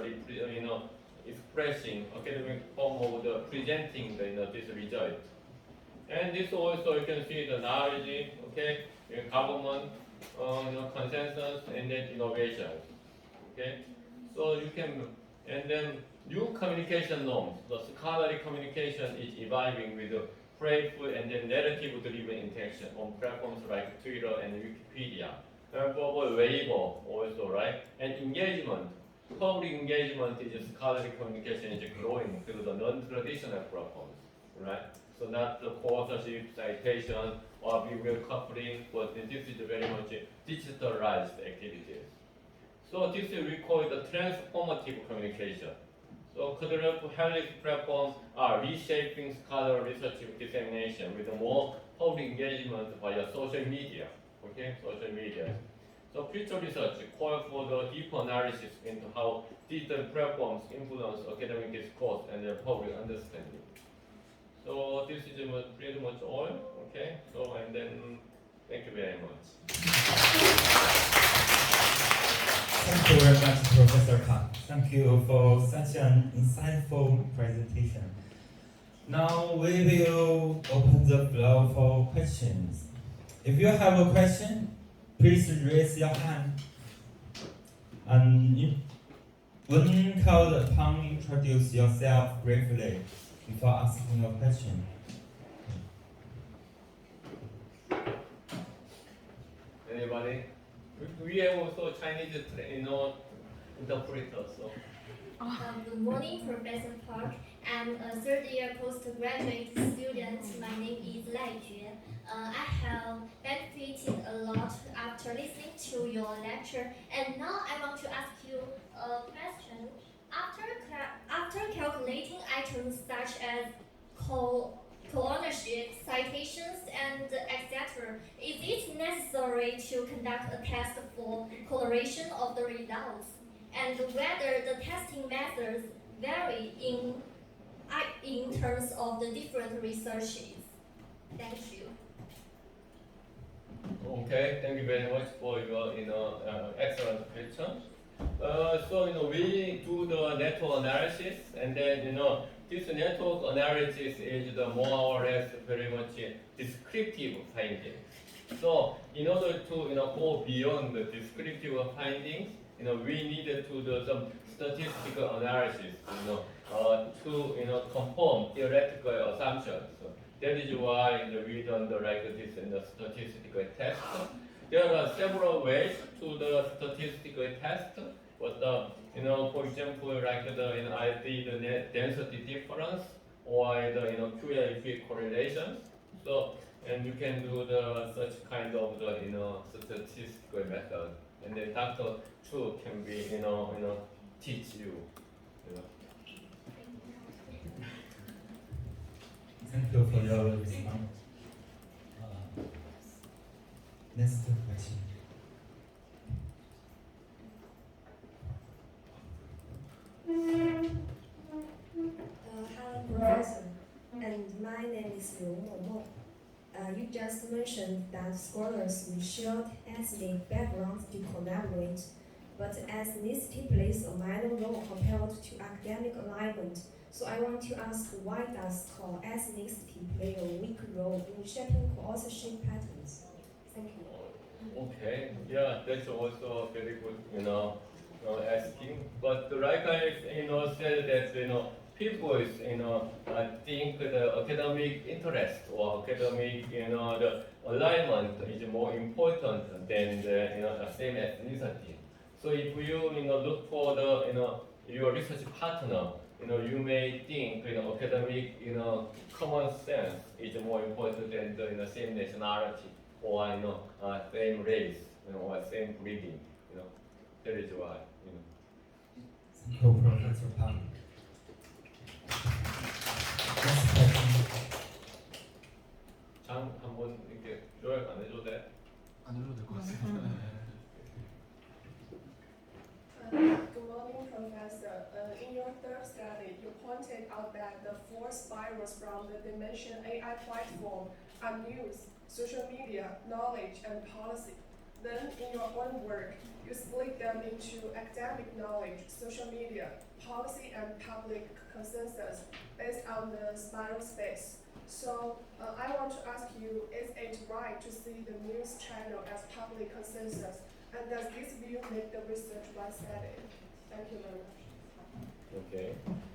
expressing academic form of the presenting this result. And this also you can see the knowledge, okay, government, consensus, and then innovation. Okay, so you can, and then new communication norms. The scholarly communication is evolving with playful and then narrative-driven interaction on platforms like Twitter and Wikipedia. And for Weibo also, right? And engagement, public engagement is scholarly communication is growing through the non-traditional platforms, right? So not the authorship, citation, or bibliographic, but this is very much digitalized activities. So this we call it the transformative communication. So collaborative helix platforms are reshaping scholarly research dissemination with more public engagement via social media. Okay, social media. So future research call for the deeper analysis into how digital platforms influence academic discourse and their public understanding. So this is pretty much all. Okay. So and then thank you very much. Thank you very much, Professor Kang. Thank you for such an insightful presentation. Now we will open the floor for questions. If you have a question, please raise your hand. And When called upon, introduce yourself briefly before asking your question. Anybody? We have also Chinese, interpreter. So Good morning, Professor Park. I'm a third-year postgraduate student. My name is Lai Jue. I have benefited a lot after listening to your lecture, and now I want to ask you a question. After calculating items such as co-ownership, citations, and etc., is it necessary to conduct a test for correlation of the results? And whether the testing methods vary in terms of the different researches. Thank you. okay, thank you very much for your excellent question. So we do the network analysis, and then this network analysis is the more or less very much descriptive finding. So in order to go beyond the descriptive findings, we needed to do some statistical analysis, to confirm theoretical assumptions. So that is why we done the like this in the statistical test. There are several ways to the statistical test, but for example, like I did the density difference or the QAP correlations. So and you can do the such kind of the statistical method, and then Dr. Chu can be teach you. Thank you for your response. Next question. Hello, Professor, and my name is YeungNam. You just mentioned that scholars with shared ethnic backgrounds to collaborate, but ethnicity plays a minor role compared to academic alignment. So I want to ask, why does ethnicity play a weak role in shaping co-authorship patterns? Thank you. Okay, yeah, that's also very good, asking. But like I, said that, people is, I think the academic interest or academic, the alignment is more important than the same ethnicity. So if you, look for the, your research partner, you may think, academic, common sense is more important than the same nationality or, same race, or same breeding, that is why, Thank you, Professor Pang. Next question. 장 한번 이렇게 조약 안 해도 돼? 안 해도 될 것 같습니다. Good morning, Professor. In your third study, you pointed out that the four spirals from the Dimensions.ai platform are news, social media, knowledge, and policy. Then, in your own work, you split them into academic knowledge, social media, policy, and public consensus based on the spiral space. So, I want to ask you, is it right to see the news channel as public consensus? And does this view make the research one-sided? Thank you very much. Okay.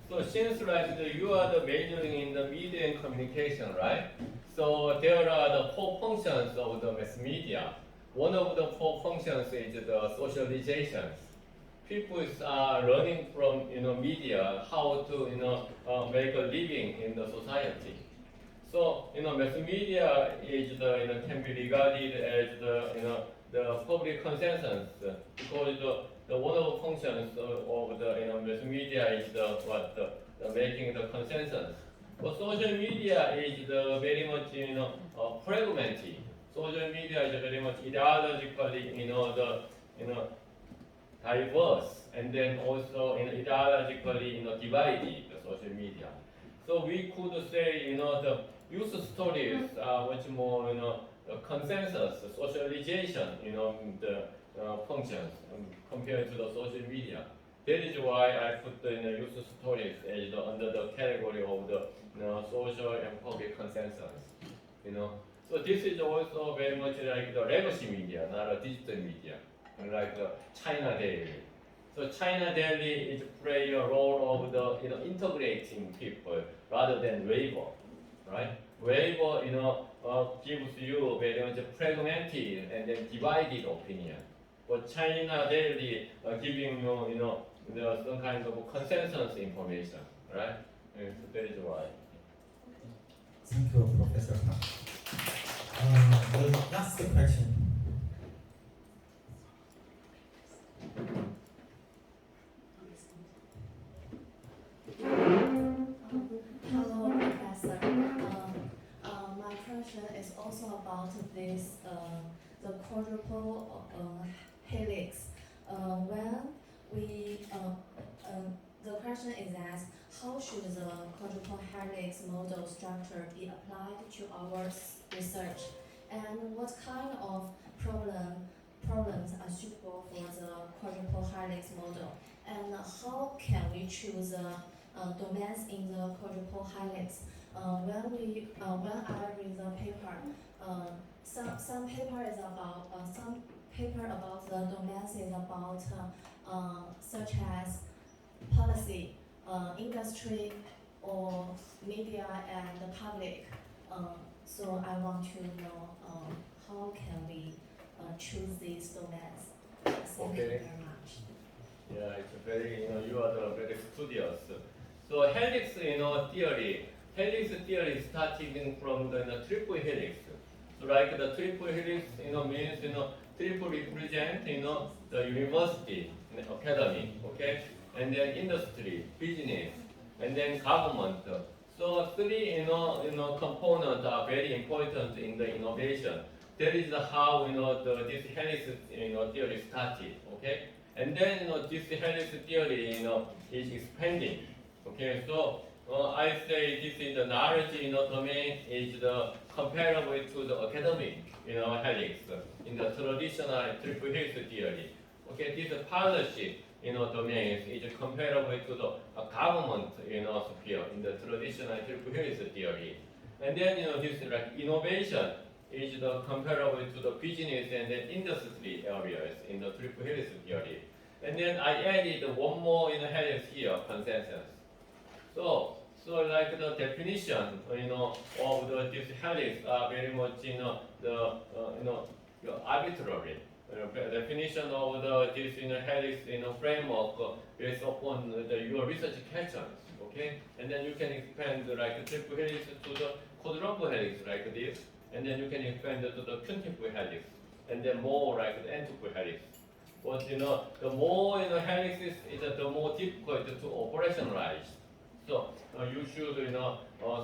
So since like you are the majoring in the media and communication, right? So there are the four functions of the mass media. One of the four functions is the socialization. People are learning from media how to make a living in the society. So mass media is the can be regarded as the public consensus because the one of the functions of the mass media is the making the consensus. But social media is very much fragmented. Social media is very much ideologically diverse, and then also ideologically divided. The social media. So we could say the user stories are much more the consensus, the socialization, the functions compared to the social media. That is why I put the user stories as under the category of the social and public consensus. So this is also very much like the legacy media, not a digital media, like the China Daily. So China Daily is play a role of the integrating people rather than Weibo, right? Weibo gives you very much fragmented and then divided opinion. But China Daily giving some kind of consensus information, right? And so that is why. Thank you, Professor Park. The last question. Hello, Professor. My question is also about this, the quadruple helix. The question is asked, how should the quadruple helix model structure be applied to our research, and what kind of problems are suitable for the quadruple helix model, and how can we choose domains in the quadruple helix? When I read the paper, some paper about the domains is about such as policy, industry, or media and the public. So I want to know how can we choose these domains. Thank you Okay. very much. Yeah, it's very, you are very studious. So helix, theory starting from the triple helix. So like the triple helix, means, triple represent, the university, academy, okay? And then industry, business, and then government. So three, components are very important in the innovation. That is how, this helix, theory started, okay? And then, this helix theory, is expanding. Okay, so I say this is the knowledge, domain is the comparable to the academic, helix in the traditional triple helix theory. Okay, this partnership, domain is comparable to the government, sphere in the traditional triple helix theory. And then, this like innovation is the comparable to the business and then industry areas in the triple helix theory. And then I added one more helix here, consensus. So like the definition, of this helix are very much, arbitrary. Definition of this helix framework based upon your research questions, okay? And then you can expand like triple helix to the quadruple helix like this, and then you can expand to the quintuple helix, and then more like the n-tuple helix. But the more helices is the more difficult to operationalize. So you should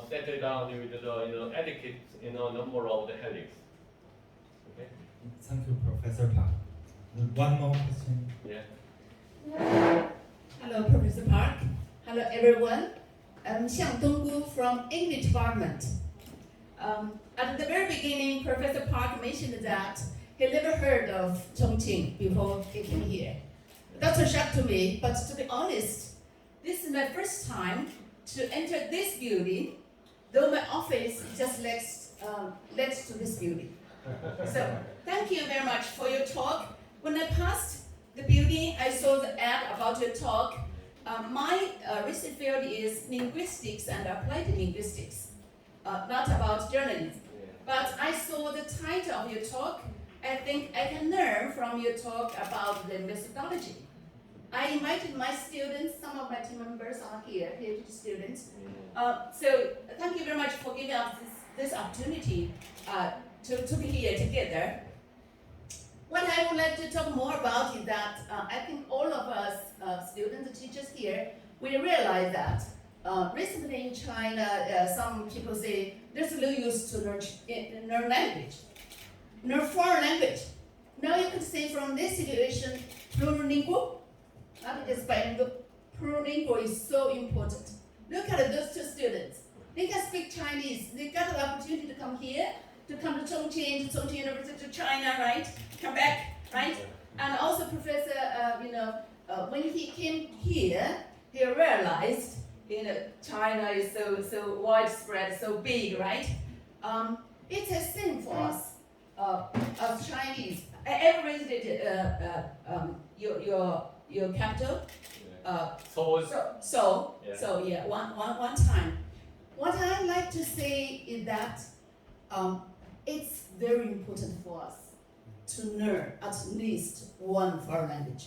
settle down with the adequate number of the helix. Okay. Thank you, Professor Park. One more question. Yeah. Hello, Professor Park. Hello, everyone. I'm Xiang Donggu from English department. At the very beginning, Professor Park mentioned that he never heard of Chongqing before he came here. That's a shock to me, but to be honest, this is my first time to enter this building, though my office is just next to this building. So thank you very much for your talk. When I passed the building, I saw the ad about your talk. My research field is linguistics and applied linguistics, not about journalism. But I saw the title of your talk. I think I can learn from your talk about the methodology. I invited my students, some of my team members are here, PhD students. So thank you very much for giving us this opportunity to be here together. What I would like to talk more about is that I think all of us students and teachers here, we realize that recently in China, some people say there's no use to learn language, learn foreign language. Now you could say from this situation, plurilingual, not just bilingual, plurilingual is so important. Look at those two students. They can speak Chinese. They got the opportunity to come here, to come to Chongqing University, to China, right? Come back, right? And also Professor, when he came here, he realized, China is so widespread, so big, right? It's a thing for us, as Chinese. I ever visited your your capital? Seoul. So yeah, one time. What I like to say is that it's very important for us to learn at least one foreign language,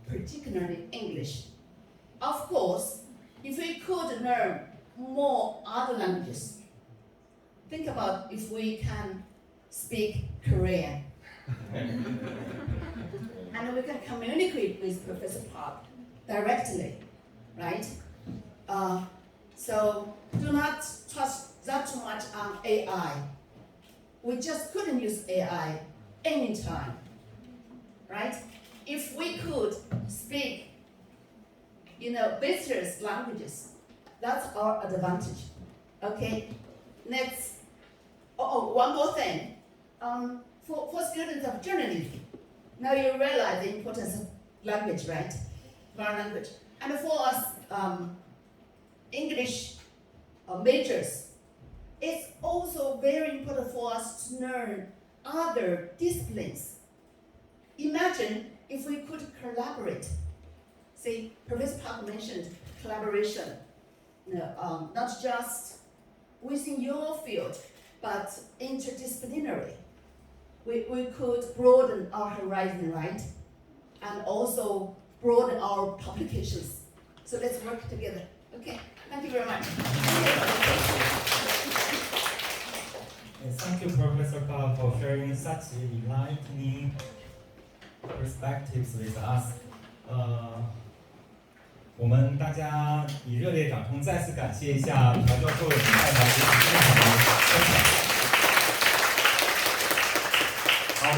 particularly English. Of course, if we could learn more other languages, think about if we can speak Korean. And we can communicate with Professor Park directly, right? So do not trust that too much on AI. We just couldn't use AI anytime, right? If we could speak, visitors' languages, that's our advantage. Okay, next. One more thing. For students of journalism, now you realize the importance of language, right? Foreign language. And for us English majors, it's also very important for us to learn other disciplines. Imagine if we could collaborate. See, Professor Park mentioned collaboration, not just within your field, but interdisciplinary. We could broaden our horizon, right? And also broaden our publications. So let's work together. Okay, thank you very much. Thank you, Professor Park, for sharing such enlightening perspectives with us. 我们大家以热烈掌声再次感谢一下朴教授带来这次精彩的分享。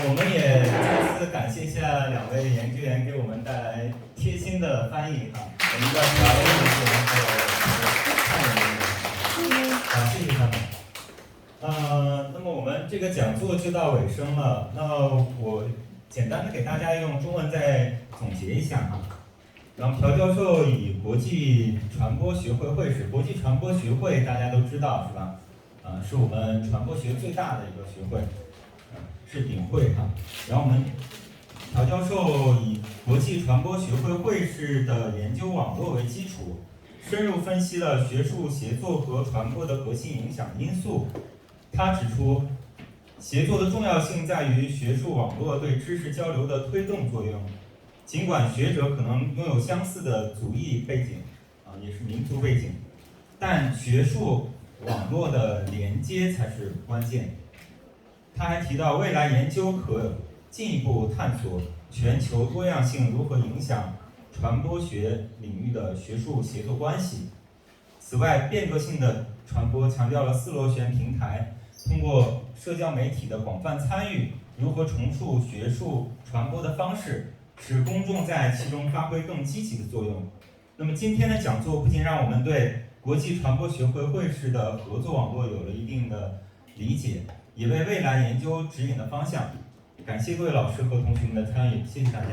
我们也再次感谢一下2位研究员给我们带来贴心的翻译我们的调音员还有看人员，谢谢他们。那么我们这个讲座就到尾声了，那我简单的给大家用中文再总结一下然后朴教授以国际传播学会会士，国际传播学会大家都知道是吧？是我们传播学最大的一个学会，是顶会然后我们朴教授以国际传播学会会士的研究网络为基础，深入分析了学术协作和传播的核心影响因素。他指出，协作的重要性在于学术网络对知识交流的推动作用。尽管学者可能拥有相似的族裔背景，也是民族背景，但学术网络的连接才是关键。他还提到，未来研究可进一步探索全球多样性如何影响传播学领域的学术协作关系。此外，变革性的传播强调了4螺旋平台通过社交媒体的广泛参与，如何重塑学术传播的方式，使公众在其中发挥更积极的作用。那么今天的讲座不仅让我们对国际传播学会会士的合作网络有了一定的理解，也为未来研究指引了方向。感谢各位老师和同学们的参与，谢谢大家。